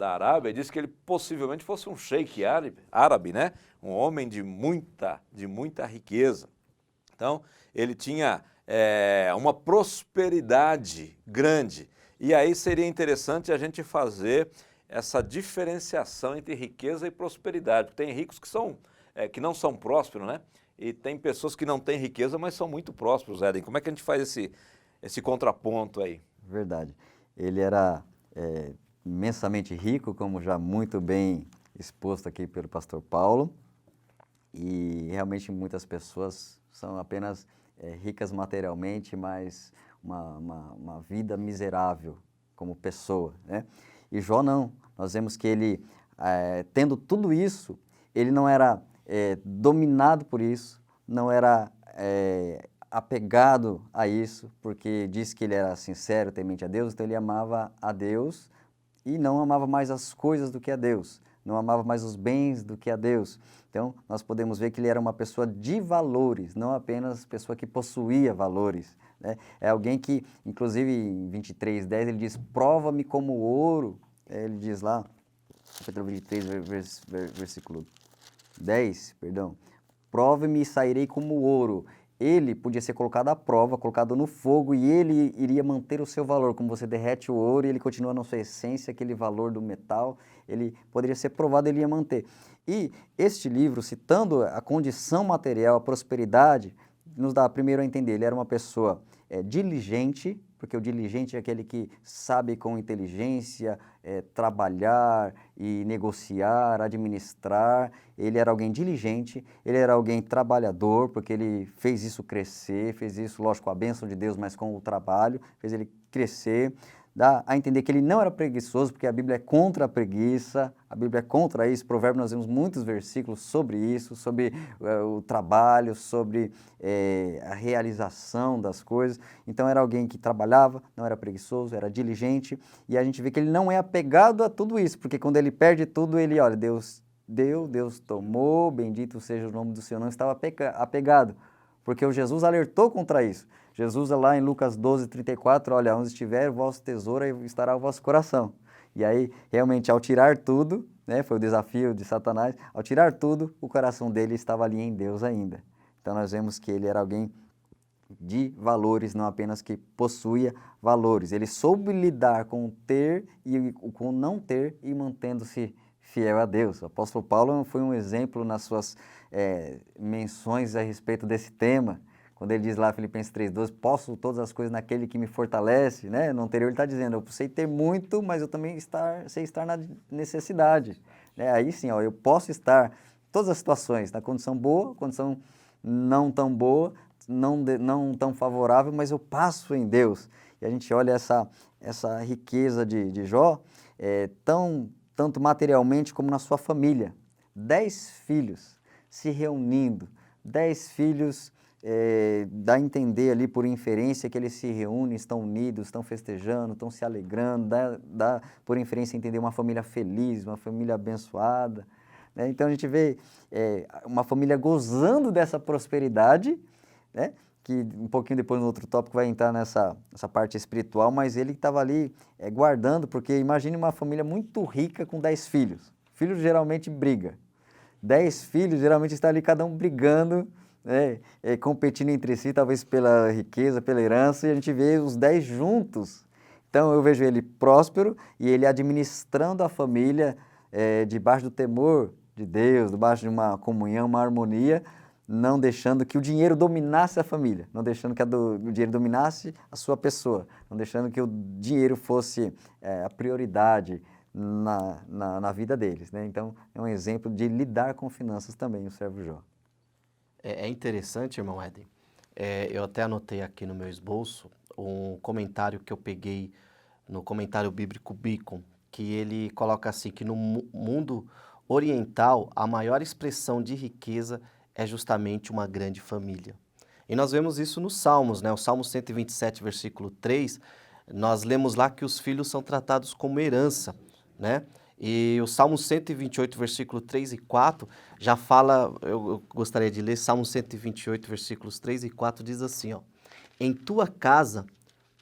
S1: Arábia, e diz que ele possivelmente fosse um sheik árabe, né? Um homem de muita riqueza. Então, ele tinha uma prosperidade grande. E aí seria interessante a gente fazer essa diferenciação entre riqueza e prosperidade. Tem ricos que não são prósperos, né? E tem pessoas que não têm riqueza, mas são muito prósperos, Éden. Como é que a gente faz esse contraponto aí?
S2: Verdade. Ele era imensamente rico, como já muito bem exposto aqui pelo pastor Paulo, e realmente muitas pessoas são apenas ricas materialmente, mas uma vida miserável como pessoa, né? E Jó não, nós vemos que ele, tendo tudo isso, ele não era dominado por isso, não era apegado a isso, porque diz que ele era sincero, temente a Deus, então ele amava a Deus e não amava mais as coisas do que a Deus, não amava mais os bens do que a Deus. Então, nós podemos ver que ele era uma pessoa de valores, não apenas pessoa que possuía valores, né? É alguém que, inclusive em 23:10, ele diz, prova-me como ouro, ele diz lá, capítulo 23, versículo 10, perdão, prove-me e sairei como ouro. Ele podia ser colocado à prova, colocado no fogo, e ele iria manter o seu valor. Como você derrete o ouro e ele continua na sua essência, aquele valor do metal, ele poderia ser provado, ele ia manter. E este livro, citando a condição material, a prosperidade, nos dá primeiro a entender, ele era uma pessoa diligente, porque o diligente é aquele que sabe com inteligência trabalhar e negociar, administrar. Ele era alguém diligente, ele era alguém trabalhador, porque ele fez isso crescer, fez isso, lógico, com a bênção de Deus, mas com o trabalho, fez ele crescer. Dá a entender que ele não era preguiçoso, porque a Bíblia é contra a preguiça, a Bíblia é contra isso. Provérbios, nós vemos muitos versículos sobre isso, sobre o trabalho, sobre a realização das coisas. Então era alguém que trabalhava, não era preguiçoso, era diligente, e a gente vê que ele não é apegado a tudo isso, porque quando ele perde tudo, ele, olha, Deus deu, Deus tomou, bendito seja o nome do Senhor, não estava apegado, porque o Jesus alertou contra isso. Jesus, lá em Lucas 12:34, olha, onde estiver o vosso tesouro, aí estará o vosso coração. E aí, realmente, ao tirar tudo, né, foi o desafio de Satanás, ao tirar tudo, o coração dele estava ali em Deus ainda. Então, nós vemos que ele era alguém de valores, não apenas que possuía valores. Ele soube lidar com o ter e com o não ter e mantendo-se fiel a Deus. O apóstolo Paulo foi um exemplo nas suas menções a respeito desse tema. Quando ele diz lá, Filipenses 3:12, posso todas as coisas naquele que me fortalece, né? No anterior ele está dizendo, eu sei ter muito, mas eu também sei estar na necessidade. Né? Aí sim, ó, eu posso estar em todas as situações, na condição boa, condição não tão boa, não tão favorável, mas eu passo em Deus. E a gente olha essa riqueza de Jó, tanto materialmente como na sua família. 10 filhos se reunindo, 10 filhos... dá a entender ali por inferência que eles se reúnem, estão unidos, estão festejando, estão se alegrando, dá por inferência a entender uma família feliz, uma família abençoada, né? Então a gente vê uma família gozando dessa prosperidade, né? que um pouquinho depois no outro tópico vai entrar nessa parte espiritual, mas ele estava ali guardando, porque imagine uma família muito rica com 10 filhos. Filhos geralmente briga. 10 filhos geralmente está ali cada um brigando, né, competindo entre si, talvez pela riqueza, pela herança, e a gente vê os 10 juntos. Então eu vejo ele próspero e ele administrando a família debaixo do temor de Deus, debaixo de uma comunhão, uma harmonia, não deixando que o dinheiro dominasse a família, não deixando que o dinheiro dominasse a sua pessoa, não deixando que o dinheiro fosse a prioridade na vida deles, né? Então, é um exemplo de lidar com finanças também, o servo Jó.
S3: É interessante, irmão Éden. Eu até anotei aqui no meu esboço um comentário que eu peguei no comentário bíblico Beacon, que ele coloca assim, que no mundo oriental, a maior expressão de riqueza é justamente uma grande família. E nós vemos isso nos Salmos, né? O Salmo 127, versículo 3, nós lemos lá que os filhos são tratados como herança, né? E o Salmo 128, versículo 3 e 4, já fala, eu gostaria de ler, Salmo 128, versículos 3 e 4, diz assim, ó, em tua casa,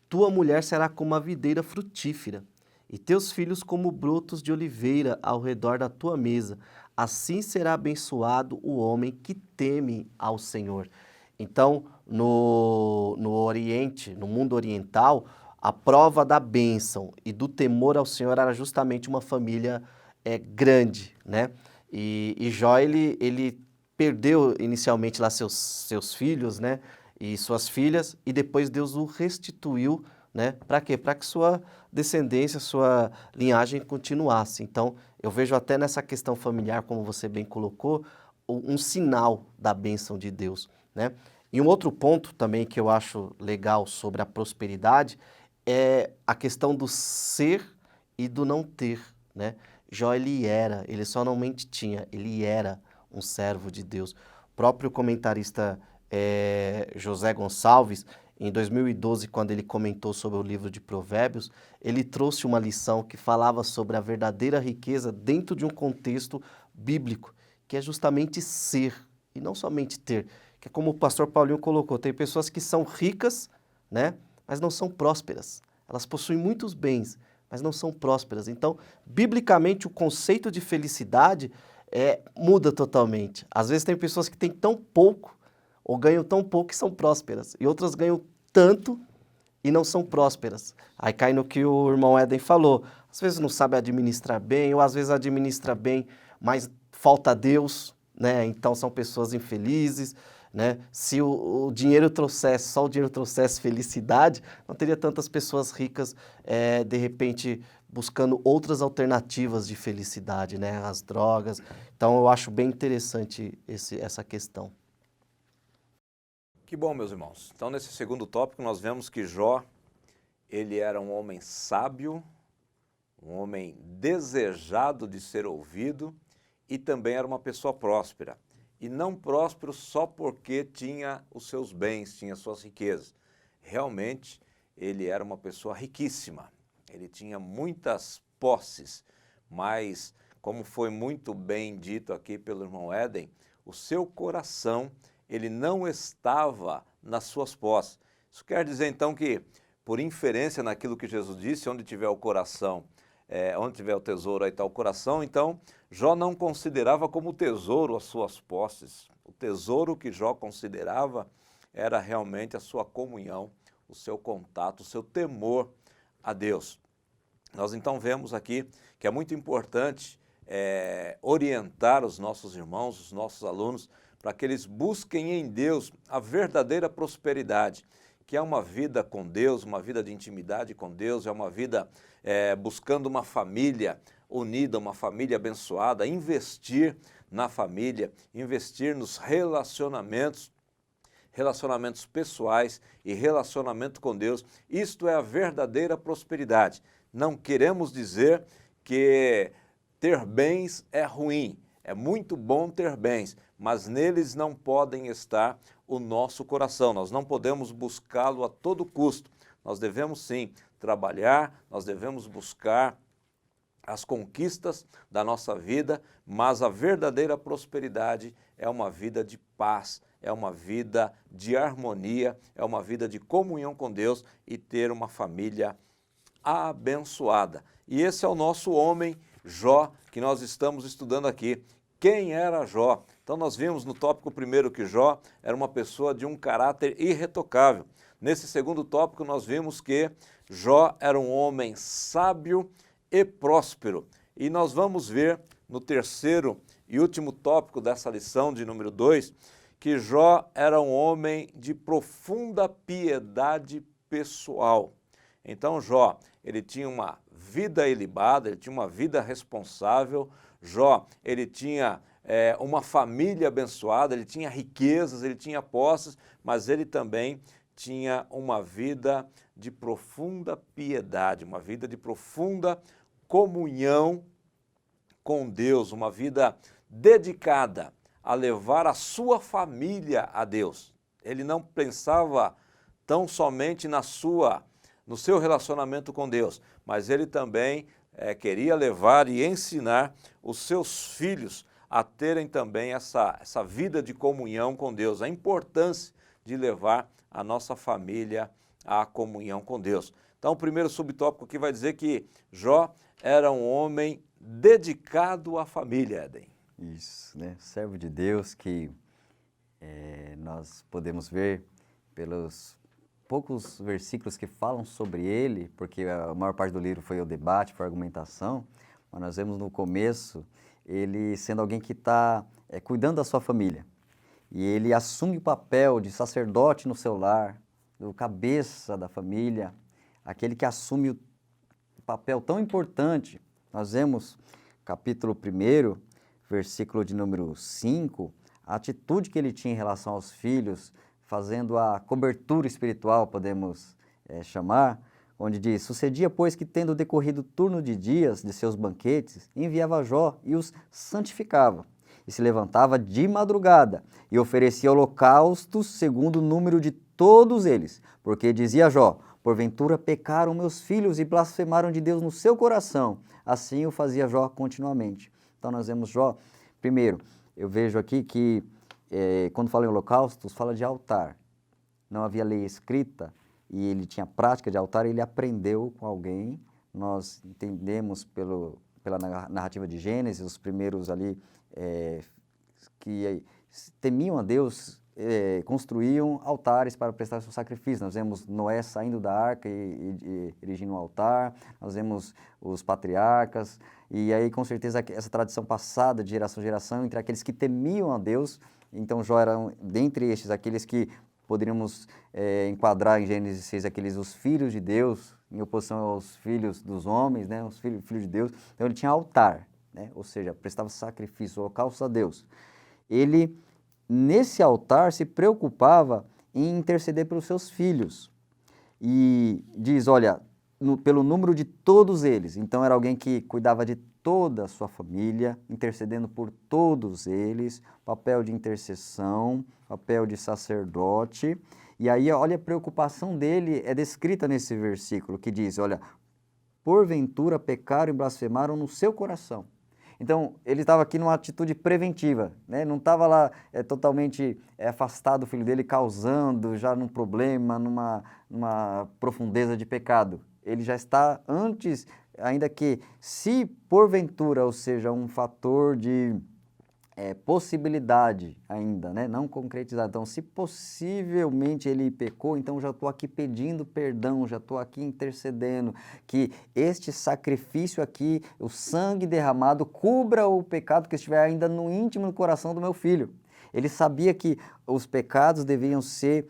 S3: tua mulher será como a videira frutífera, e teus filhos como brotos de oliveira ao redor da tua mesa. Assim será abençoado o homem que teme ao Senhor. Então, no Oriente, no mundo oriental, a prova da bênção e do temor ao Senhor era justamente uma família grande, né? E Jó, ele perdeu inicialmente lá seus filhos, né? E suas filhas, e depois Deus o restituiu, né? Para quê? Para que sua descendência, sua linhagem continuasse. Então, eu vejo até nessa questão familiar, como você bem colocou, um sinal da bênção de Deus, né? E um outro ponto também que eu acho legal sobre a prosperidade é a questão do ser e do não ter, né? Jó, ele só não mente tinha, ele era um servo de Deus. O próprio comentarista José Gonçalves, em 2012, quando ele comentou sobre o livro de Provérbios, ele trouxe uma lição que falava sobre a verdadeira riqueza dentro de um contexto bíblico, que é justamente ser e não somente ter. Que é como o pastor Paulinho colocou, tem pessoas que são ricas, né, mas não são prósperas. Elas possuem muitos bens, mas não são prósperas. Então, biblicamente, o conceito de felicidade muda totalmente. Às vezes tem pessoas que têm tão pouco, ou ganham tão pouco que são prósperas, e outras ganham tanto e não são prósperas. Aí cai no que o irmão Éden falou, às vezes não sabe administrar bem, ou às vezes administra bem, mas falta Deus, né? Então são pessoas infelizes, né? Se o dinheiro trouxesse, só o dinheiro trouxesse felicidade, não teria tantas pessoas ricas, de repente, buscando outras alternativas de felicidade, né? As drogas. Então eu acho bem interessante essa questão.
S1: Que bom, meus irmãos. Então, nesse segundo tópico, nós vemos que Jó, ele era um homem sábio, um homem desejado de ser ouvido e também era uma pessoa próspera. E não próspero só porque tinha os seus bens, tinha suas riquezas. Realmente, ele era uma pessoa riquíssima. Ele tinha muitas posses, mas, como foi muito bem dito aqui pelo irmão Éden, o seu coração ele não estava nas suas posses. Isso quer dizer, então, que, por inferência naquilo que Jesus disse, onde tiver o coração, onde tiver o tesouro, aí está o coração, então, Jó não considerava como tesouro as suas posses. O tesouro que Jó considerava era realmente a sua comunhão, o seu contato, o seu temor a Deus. Nós, então, vemos aqui que é muito importante orientar os nossos irmãos, os nossos alunos, para que eles busquem em Deus a verdadeira prosperidade, que é uma vida com Deus, uma vida de intimidade com Deus, é uma vida buscando uma família unida, uma família abençoada, investir na família, investir nos relacionamentos pessoais e relacionamento com Deus. Isto é a verdadeira prosperidade. Não queremos dizer que ter bens é ruim. É muito bom ter bens, mas neles não podem estar o nosso coração. Nós não podemos buscá-lo a todo custo. Nós devemos sim trabalhar, nós devemos buscar as conquistas da nossa vida, mas a verdadeira prosperidade é uma vida de paz, é uma vida de harmonia, é uma vida de comunhão com Deus e ter uma família abençoada. E esse é o nosso homem Jó, que nós estamos estudando aqui. Quem era Jó? Então nós vimos no tópico primeiro que Jó era uma pessoa de um caráter irretocável. Nesse segundo tópico nós vimos que Jó era um homem sábio e próspero. E nós vamos ver no terceiro e último tópico dessa lição de número 2, que Jó era um homem de profunda piedade pessoal. Então Jó, ele tinha uma vida ilibada, ele tinha uma vida responsável. Jó, ele tinha uma família abençoada, ele tinha riquezas, ele tinha posses, mas ele também tinha uma vida de profunda piedade, uma vida de profunda comunhão com Deus, uma vida dedicada a levar a sua família a Deus. Ele não pensava tão somente no seu relacionamento com Deus, mas ele também queria levar e ensinar os seus filhos a terem também essa vida de comunhão com Deus, a importância de levar a nossa família à comunhão com Deus. Então, o primeiro subtópico aqui vai dizer que Jó era um homem dedicado à família, Éden.
S2: Isso, né? Servo de Deus que nós podemos ver pelos poucos versículos que falam sobre ele, porque a maior parte do livro foi o debate, foi a argumentação, mas nós vemos no começo ele sendo alguém que está cuidando da sua família. E ele assume o papel de sacerdote no seu lar, do cabeça da família, aquele que assume o papel tão importante. Nós vemos capítulo 1, versículo de número 5, a atitude que ele tinha em relação aos filhos, fazendo a cobertura espiritual, podemos chamar, onde diz: sucedia, pois, que tendo decorrido turno de dias de seus banquetes, enviava Jó e os santificava, e se levantava de madrugada, e oferecia holocaustos segundo o número de todos eles, porque dizia Jó: porventura pecaram meus filhos e blasfemaram de Deus no seu coração. Assim o fazia Jó continuamente. Então nós vemos Jó, primeiro, eu vejo aqui que quando fala em holocaustos, fala de altar. Não havia lei escrita e ele tinha prática de altar, ele aprendeu com alguém. Nós entendemos pela narrativa de Gênesis, os primeiros ali que temiam a Deus, construíam altares para prestar seu sacrifício. Nós vemos Noé saindo da arca e erigindo um altar, nós vemos os patriarcas, e aí com certeza essa tradição passada de geração em geração entre aqueles que temiam a Deus. Então Jó era dentre estes, aqueles que poderíamos enquadrar em Gênesis 6, os filhos de Deus, em oposição aos filhos dos homens, né, os filhos de Deus. Então ele tinha altar, né, ou seja, prestava sacrifício, holocausto a Deus. Ele, nesse altar, se preocupava em interceder pelos seus filhos. E diz, olha, pelo número de todos eles. Então era alguém que cuidava de toda a sua família, intercedendo por todos eles, papel de intercessão, papel de sacerdote. E aí, olha, a preocupação dele é descrita nesse versículo, que diz, olha, porventura pecaram e blasfemaram no seu coração. Então, ele estava aqui numa atitude preventiva, né? Não estava lá totalmente afastado do filho dele, causando já num problema, numa profundeza de pecado. Ele já está antes, ainda que se porventura, ou seja, um fator de possibilidade ainda, né? Não concretizado. Então, se possivelmente ele pecou, então já estou aqui pedindo perdão, já estou aqui intercedendo, que este sacrifício aqui, o sangue derramado, cubra o pecado que estiver ainda no íntimo do coração do meu filho. Ele sabia que os pecados deviam ser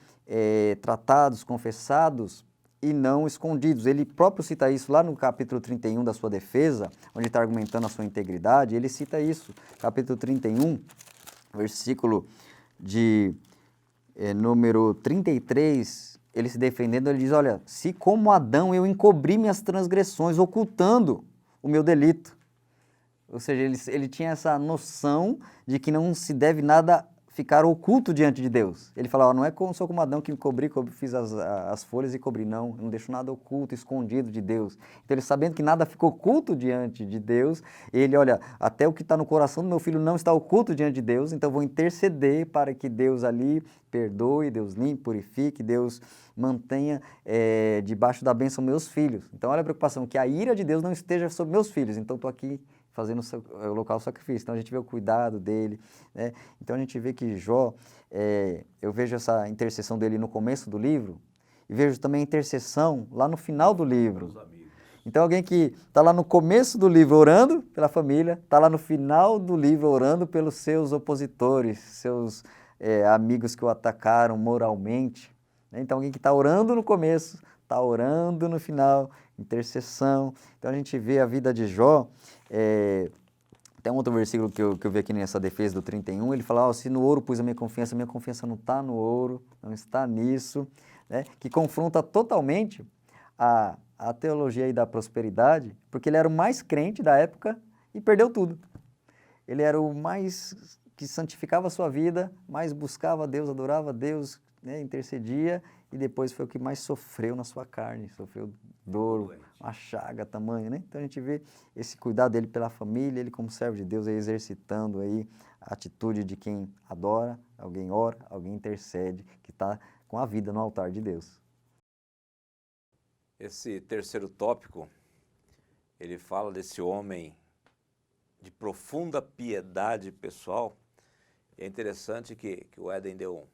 S2: tratados, confessados, e não escondidos. Ele próprio cita isso lá no capítulo 31 da sua defesa, onde está argumentando a sua integridade. Ele cita isso, capítulo 31, versículo de número 33, ele se defendendo, ele diz, olha, se como Adão eu encobri minhas transgressões, ocultando o meu delito. Ou seja, ele tinha essa noção de que não se deve nada ficar oculto diante de Deus. Ele fala, não é como sou como Adão que me cobri, fiz as folhas e cobri, não, eu não deixo nada oculto, escondido de Deus. Então ele sabendo que nada fica oculto diante de Deus, ele, olha, até o que está no coração do meu filho não está oculto diante de Deus, então eu vou interceder para que Deus ali perdoe, Deus limpe, purifique, Deus mantenha debaixo da bênção meus filhos. Então olha a preocupação, que a ira de Deus não esteja sobre meus filhos, então estou aqui fazendo o local do sacrifício. Então a gente vê o cuidado dele, né? Então a gente vê que Jó, eu vejo essa intercessão dele no começo do livro e vejo também a intercessão lá no final do livro. Então alguém que está lá no começo do livro orando pela família, está lá no final do livro orando pelos seus opositores, seus amigos que o atacaram moralmente, né? Então alguém que está orando no começo, está orando no final, intercessão. Então a gente vê a vida de Jó. Tem um outro versículo que eu vi aqui nessa defesa do 31, ele fala, se no ouro pus a minha confiança não está no ouro, não está nisso, né? Que confronta totalmente a teologia aí da prosperidade, porque ele era o mais crente da época e perdeu tudo. Ele era o mais que santificava a sua vida, mais buscava a Deus, adorava a Deus, né? Intercedia, e depois foi o que mais sofreu na sua carne, sofreu dor, uma chaga tamanho, né? Então a gente vê esse cuidado dele pela família, ele como servo de Deus aí exercitando aí a atitude de quem adora, alguém ora, alguém intercede, que está com a vida no altar de Deus.
S1: Esse terceiro tópico, ele fala desse homem de profunda piedade pessoal. É interessante que o Éden deu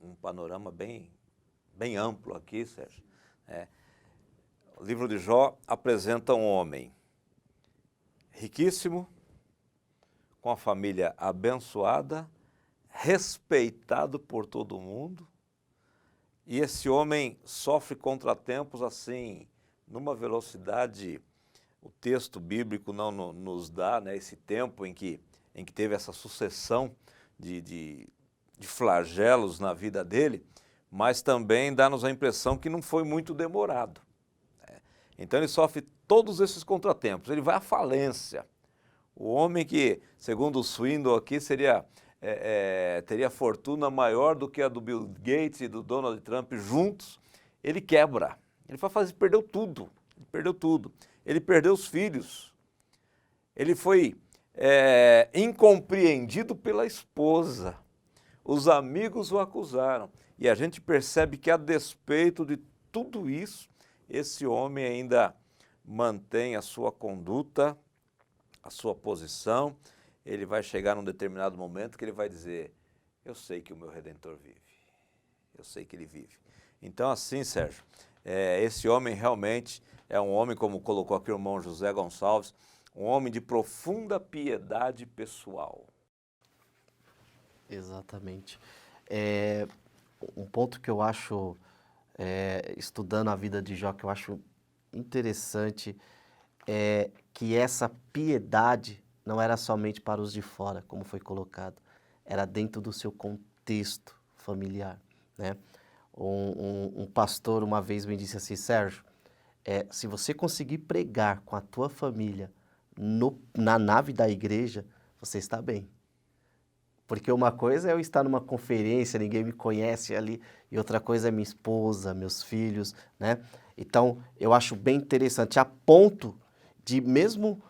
S1: um panorama bem amplo aqui, Sérgio. O livro de Jó apresenta um homem riquíssimo, com a família abençoada, respeitado por todo mundo, e esse homem sofre contratempos assim, numa velocidade, o texto bíblico não nos dá, né, esse tempo em que teve essa sucessão de flagelos na vida dele, mas também dá-nos a impressão que não foi muito demorado. Então ele sofre todos esses contratempos, ele vai à falência. O homem que, segundo o Swindoll aqui, teria fortuna maior do que a do Bill Gates e do Donald Trump juntos, ele quebra. Ele perdeu tudo, Ele perdeu os filhos. Ele foi incompreendido pela esposa. Os amigos o acusaram. E a gente percebe que, a despeito de tudo isso, esse homem ainda mantém a sua conduta, a sua posição. Ele vai chegar num determinado momento que ele vai dizer, eu sei que o meu Redentor vive, eu sei que ele vive. Então assim, Sérgio, esse homem realmente é um homem, como colocou aqui o irmão José Gonçalves, um homem de profunda piedade pessoal.
S3: Exatamente. Um ponto que eu acho, estudando a vida de Jó, que eu acho interessante, é que essa piedade não era somente para os de fora, como foi colocado, era dentro do seu contexto familiar, né? Um pastor uma vez me disse assim, Sérgio, se você conseguir pregar com a tua família na nave da igreja, você está bem. Porque uma coisa é eu estar numa conferência, ninguém me conhece ali, e outra coisa é minha esposa, meus filhos, né? Então, eu acho bem interessante, a ponto de mesmo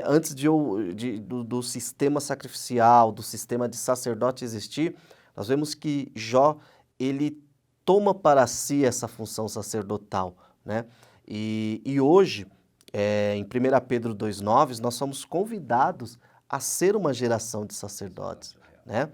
S3: antes do sistema sacrificial, do sistema de sacerdote existir, nós vemos que Jó, ele toma para si essa função sacerdotal, né? E hoje, em 1 Pedro 2,9, nós somos convidados a ser uma geração de sacerdotes, né?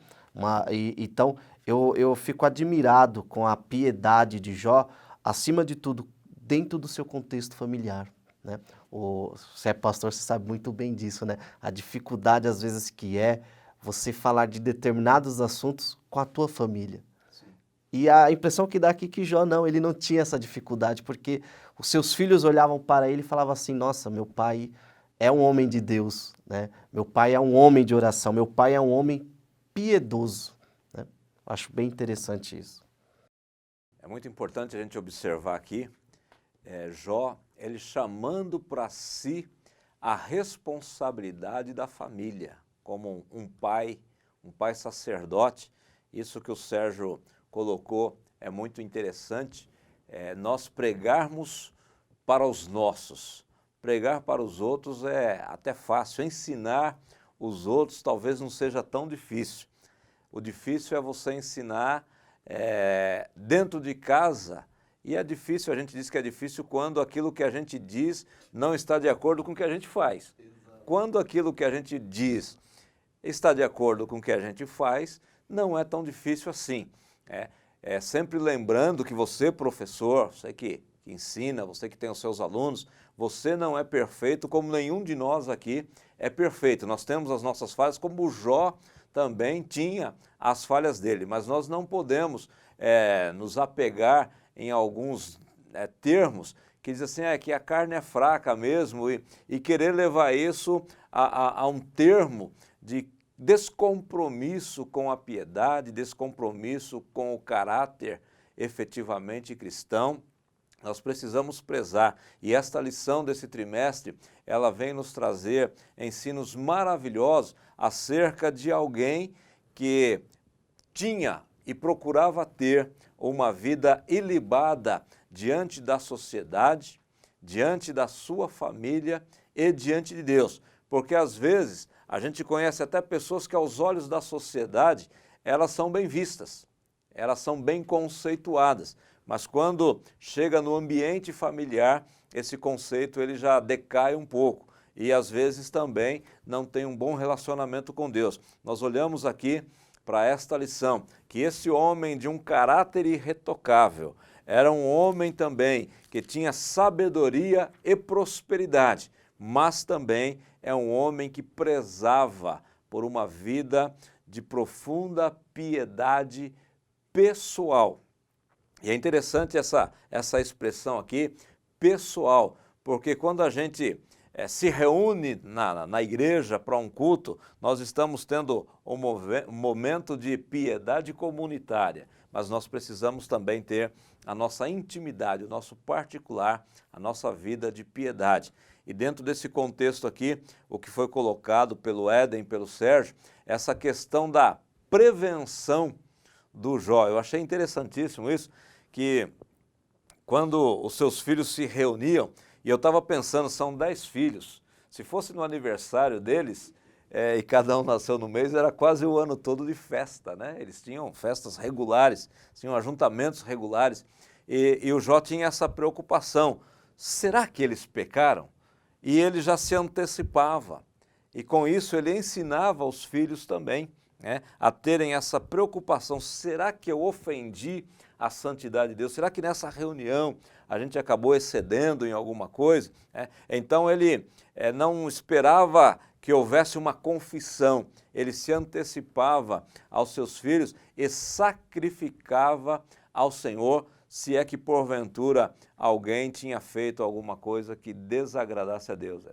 S3: Então, eu fico admirado com a piedade de Jó, acima de tudo, dentro do seu contexto familiar, né? Você é pastor, você sabe muito bem disso, né? A dificuldade, às vezes, que é você falar de determinados assuntos com a tua família. Sim. E a impressão que dá aqui que Jó ele não tinha essa dificuldade, porque os seus filhos olhavam para ele e falavam assim, nossa, meu pai é um homem de Deus, né? Meu pai é um homem de oração, meu pai é um homem piedoso, né? Acho bem interessante isso.
S1: É muito importante a gente observar aqui, Jó, ele chamando para si a responsabilidade da família, como um pai sacerdote, isso que o Sérgio colocou é muito interessante, nós pregarmos para os nossos. Pregar para os outros é até fácil, ensinar os outros talvez não seja tão difícil. O difícil é você ensinar dentro de casa, e é difícil, a gente diz que é difícil quando aquilo que a gente diz não está de acordo com o que a gente faz. Quando aquilo que a gente diz está de acordo com o que a gente faz, não é tão difícil assim. Sempre lembrando que você, professor, você que ensina, você que tem os seus alunos, você não é perfeito como nenhum de nós aqui é perfeito. Nós temos as nossas falhas, como o Jó também tinha as falhas dele, mas nós não podemos nos apegar em alguns termos que dizem assim, que a carne é fraca mesmo e querer levar isso a um termo de descompromisso com a piedade, descompromisso com o caráter efetivamente cristão. Nós precisamos prezar, e esta lição desse trimestre, ela vem nos trazer ensinos maravilhosos acerca de alguém que tinha e procurava ter uma vida ilibada diante da sociedade, diante da sua família e diante de Deus. Porque às vezes a gente conhece até pessoas que aos olhos da sociedade elas são bem vistas, elas são bem conceituadas, mas quando chega no ambiente familiar, esse conceito ele já decai um pouco e às vezes também não tem um bom relacionamento com Deus. Nós olhamos aqui para esta lição, que esse homem de um caráter irretocável, era um homem também que tinha sabedoria e prosperidade, mas também é um homem que prezava por uma vida de profunda piedade pessoal. E é interessante essa expressão aqui, pessoal, porque quando a gente se reúne na igreja para um culto, nós estamos tendo um momento de piedade comunitária, mas nós precisamos também ter a nossa intimidade, o nosso particular, a nossa vida de piedade. E dentro desse contexto aqui, o que foi colocado pelo Éden, pelo Sérgio, essa questão da prevenção do Jó. Eu achei interessantíssimo isso, que quando os seus filhos se reuniam, e eu estava pensando, são 10 filhos, se fosse no aniversário deles, e cada um nasceu no mês, era quase o ano todo de festa, né? Eles tinham festas regulares, tinham ajuntamentos regulares, e o Jó tinha essa preocupação, será que eles pecaram? E ele já se antecipava, e com isso ele ensinava os filhos também, a terem essa preocupação, será que eu ofendi a santidade de Deus? Será que nessa reunião a gente acabou excedendo em alguma coisa? Então ele não esperava que houvesse uma confissão, ele se antecipava aos seus filhos e sacrificava ao Senhor, se é que porventura alguém tinha feito alguma coisa que desagradasse a Deus.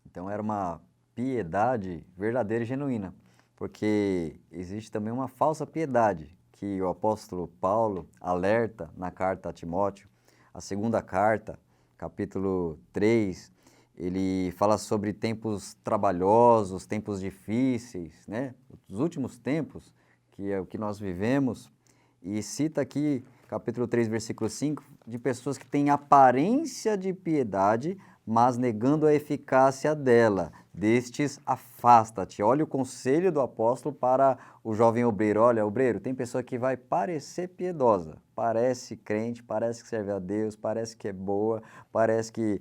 S2: Então era uma piedade verdadeira e genuína, porque existe também uma falsa piedade, que o apóstolo Paulo alerta na carta a Timóteo, a segunda carta, capítulo 3, ele fala sobre tempos trabalhosos, tempos difíceis, né? Os últimos tempos, que é o que nós vivemos, e cita aqui, capítulo 3, versículo 5, de pessoas que têm aparência de piedade, mas negando a eficácia dela. Destes, afasta-te. Olha o conselho do apóstolo para o jovem obreiro. Olha, obreiro, tem pessoa que vai parecer piedosa, parece crente, parece que serve a Deus, parece que é boa, parece que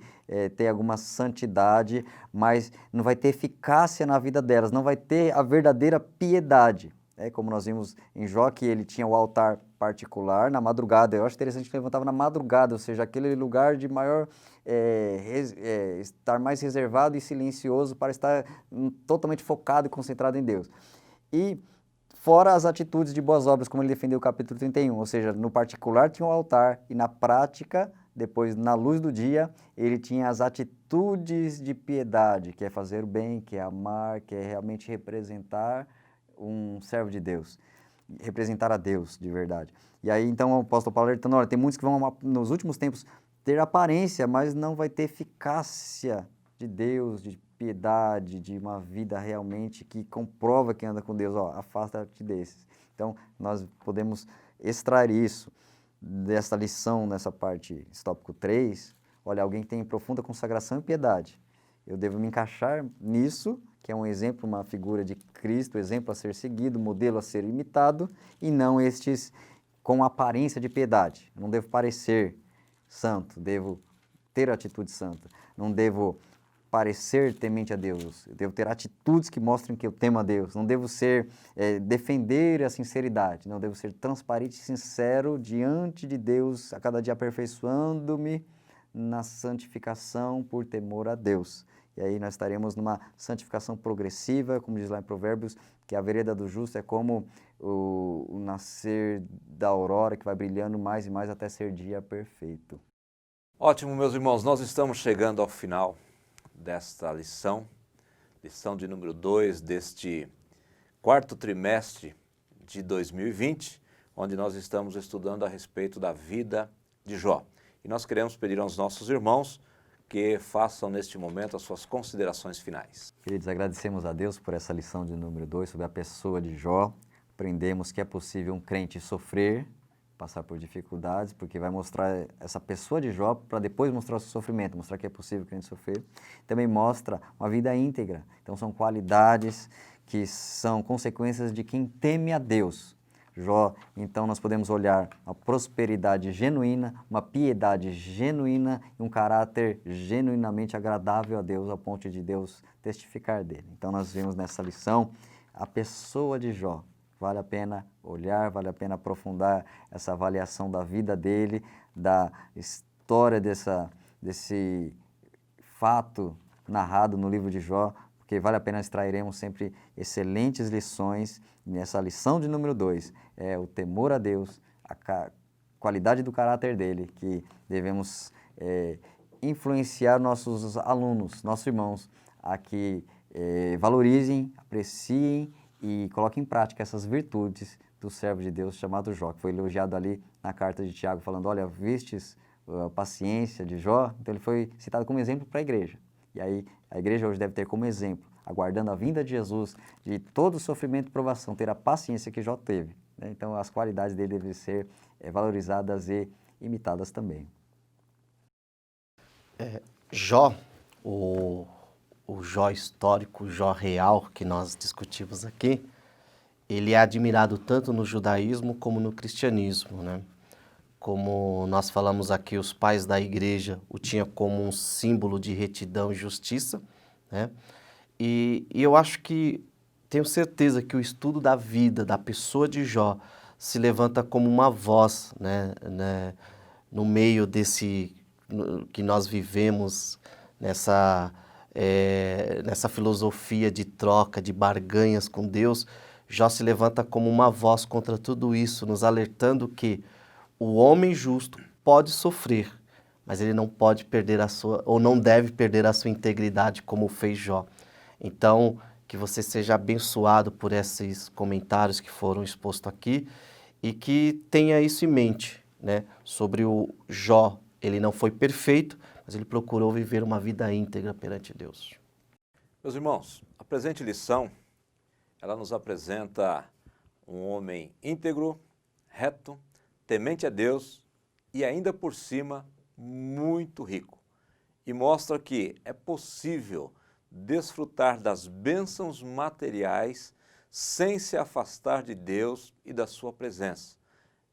S2: tem alguma santidade, mas não vai ter eficácia na vida delas, não vai ter a verdadeira piedade. Como nós vimos em Jó, que ele tinha o altar particular na madrugada. Eu acho interessante que ele levantava na madrugada, ou seja, aquele lugar de maior, estar mais reservado e silencioso para estar totalmente focado e concentrado em Deus. E fora as atitudes de boas obras, como ele defendeu o capítulo 31, ou seja, no particular tinha o altar e na prática, depois na luz do dia, ele tinha as atitudes de piedade, que é fazer o bem, que é amar, que é realmente representar um servo de Deus, representar a Deus de verdade. E aí então o apóstolo Paulo alertando, olha, tem muitos que vão nos últimos tempos ter aparência, mas não vai ter eficácia de Deus, de piedade, de uma vida realmente que comprova que anda com Deus, ó, afasta-te desses. Então, nós podemos extrair isso dessa lição, nessa parte, esse tópico 3, olha, alguém que tem profunda consagração e piedade. Eu devo me encaixar nisso, que é um exemplo, uma figura de Cristo, exemplo a ser seguido, modelo a ser imitado, e não estes com aparência de piedade. Eu não devo parecer santo, devo ter atitude santa. Não devo parecer temente a Deus, eu devo ter atitudes que mostrem que eu temo a Deus. Não devo ser, defender a sinceridade, não devo ser transparente e sincero diante de Deus, a cada dia aperfeiçoando-me na santificação por temor a Deus. E aí nós estaremos numa santificação progressiva, como diz lá em Provérbios, que a vereda do justo é como o nascer da aurora, que vai brilhando mais e mais até ser dia perfeito.
S1: Ótimo, meus irmãos, nós estamos chegando ao final desta lição de número 2 deste quarto trimestre de 2020, onde nós estamos estudando a respeito da vida de Jó. E nós queremos pedir aos nossos irmãos que façam neste momento as suas considerações finais.
S2: Queridos, agradecemos a Deus por essa lição de número 2 sobre a pessoa de Jó. Aprendemos que é possível um crente sofrer, passar por dificuldades, porque vai mostrar essa pessoa de Jó para depois mostrar o seu sofrimento, mostrar que é possível o crente sofrer. Também mostra uma vida íntegra. Então são qualidades que são consequências de quem teme a Deus. Jó, então nós podemos olhar uma prosperidade genuína, uma piedade genuína e um caráter genuinamente agradável a Deus, ao ponto de Deus testificar dele. Então nós vimos nessa lição a pessoa de Jó. Vale a pena olhar, vale a pena aprofundar essa avaliação da vida dele, da história desse fato narrado no livro de Jó, porque vale a pena extrairemos sempre excelentes lições. Nessa lição de número 2, é o temor a Deus, a qualidade do caráter dele, que devemos influenciar nossos alunos, nossos irmãos, a que valorizem, apreciem e coloquem em prática essas virtudes do servo de Deus chamado Jó, que foi elogiado ali na carta de Tiago, falando, olha, vistes a paciência de Jó? Então ele foi citado como exemplo para a igreja. E aí a igreja hoje deve ter como exemplo, aguardando a vinda de Jesus, de todo o sofrimento e provação, ter a paciência que Jó teve. Né? Então as qualidades dele devem ser valorizadas e imitadas também.
S3: Jó, o Jó histórico, o Jó real que nós discutimos aqui, ele é admirado tanto no judaísmo como no cristianismo, né? Como nós falamos aqui, os pais da igreja o tinham como um símbolo de retidão e justiça, né? E eu acho que, tenho certeza que o estudo da vida, da pessoa de Jó, se levanta como uma voz, né, no meio desse que nós vivemos, nessa filosofia de troca, de barganhas com Deus. Jó se levanta como uma voz contra tudo isso, nos alertando que o homem justo pode sofrer, mas ele não pode perder ou não deve perder a sua integridade como fez Jó. Então, que você seja abençoado por esses comentários que foram expostos aqui e que tenha isso em mente, né? Sobre o Jó. Ele não foi perfeito, mas ele procurou viver uma vida íntegra perante Deus.
S1: Meus irmãos, a presente lição, ela nos apresenta um homem íntegro, reto, temente a Deus e ainda por cima muito rico. E mostra que é possível desfrutar das bênçãos materiais sem se afastar de Deus e da sua presença.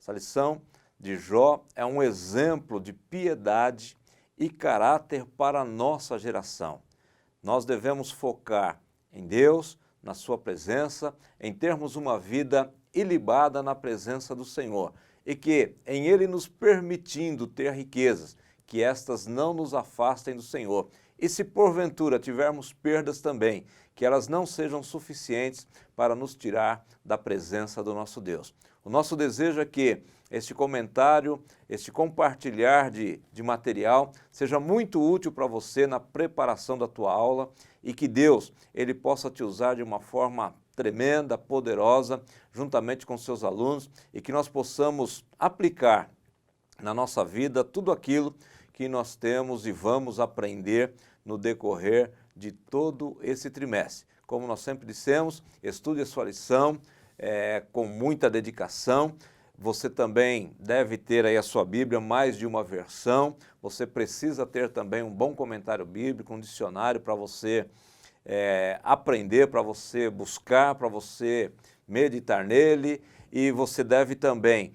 S1: Essa lição de Jó é um exemplo de piedade e caráter para a nossa geração. Nós devemos focar em Deus, na sua presença, em termos uma vida ilibada na presença do Senhor e que em Ele nos permitindo ter riquezas, que estas não nos afastem do Senhor. E se porventura tivermos perdas também, que elas não sejam suficientes para nos tirar da presença do nosso Deus. O nosso desejo é que este comentário, este compartilhar de material seja muito útil para você na preparação da tua aula e que Deus ele possa te usar de uma forma tremenda, poderosa, juntamente com seus alunos e que nós possamos aplicar na nossa vida tudo aquilo que nós temos e vamos aprender no decorrer de todo esse trimestre. Como nós sempre dissemos, estude a sua lição com muita dedicação. Você também deve ter aí a sua Bíblia, mais de uma versão. Você precisa ter também um bom comentário bíblico, um dicionário para você aprender, para você buscar, para você meditar nele. E você deve também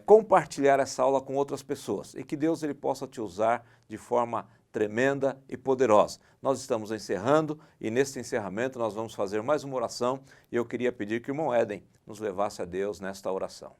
S1: compartilhar essa aula com outras pessoas. E que Deus ele possa te usar de forma tremenda e poderosa. Nós estamos encerrando e nesse encerramento nós vamos fazer mais uma oração. E eu queria pedir que o irmão Éden nos levasse a Deus nesta oração.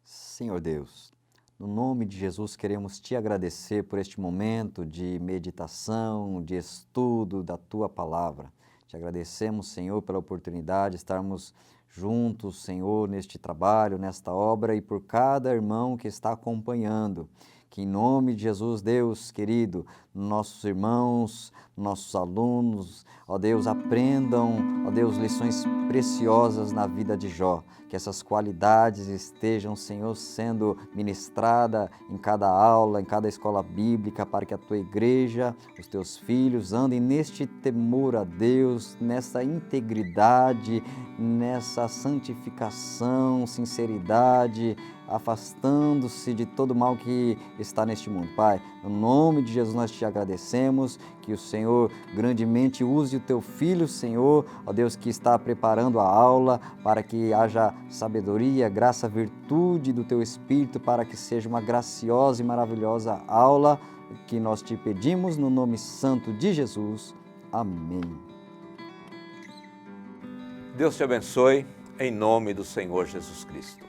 S2: Senhor Deus, no nome de Jesus queremos te agradecer por este momento de meditação, de estudo da tua palavra. Te agradecemos, Senhor, pela oportunidade de estarmos juntos, Senhor, neste trabalho, nesta obra e por cada irmão que está acompanhando. Que em nome de Jesus, Deus querido, nossos irmãos, nossos alunos, ó Deus, aprendam, ó Deus, lições preciosas na vida de Jó. Que essas qualidades estejam, Senhor, sendo ministradas em cada aula, em cada escola bíblica, para que a tua igreja, os teus filhos andem neste temor a Deus, nessa integridade, nessa santificação, sinceridade, afastando-se de todo mal que está neste mundo. Pai, no nome de Jesus nós te agradecemos, que o Senhor grandemente use o teu filho, Senhor, ó Deus, que está preparando a aula, para que haja sabedoria, graça, virtude do teu Espírito, para que seja uma graciosa e maravilhosa aula, que nós te pedimos no nome santo de Jesus. Amém.
S1: Deus te abençoe, em nome do Senhor Jesus Cristo.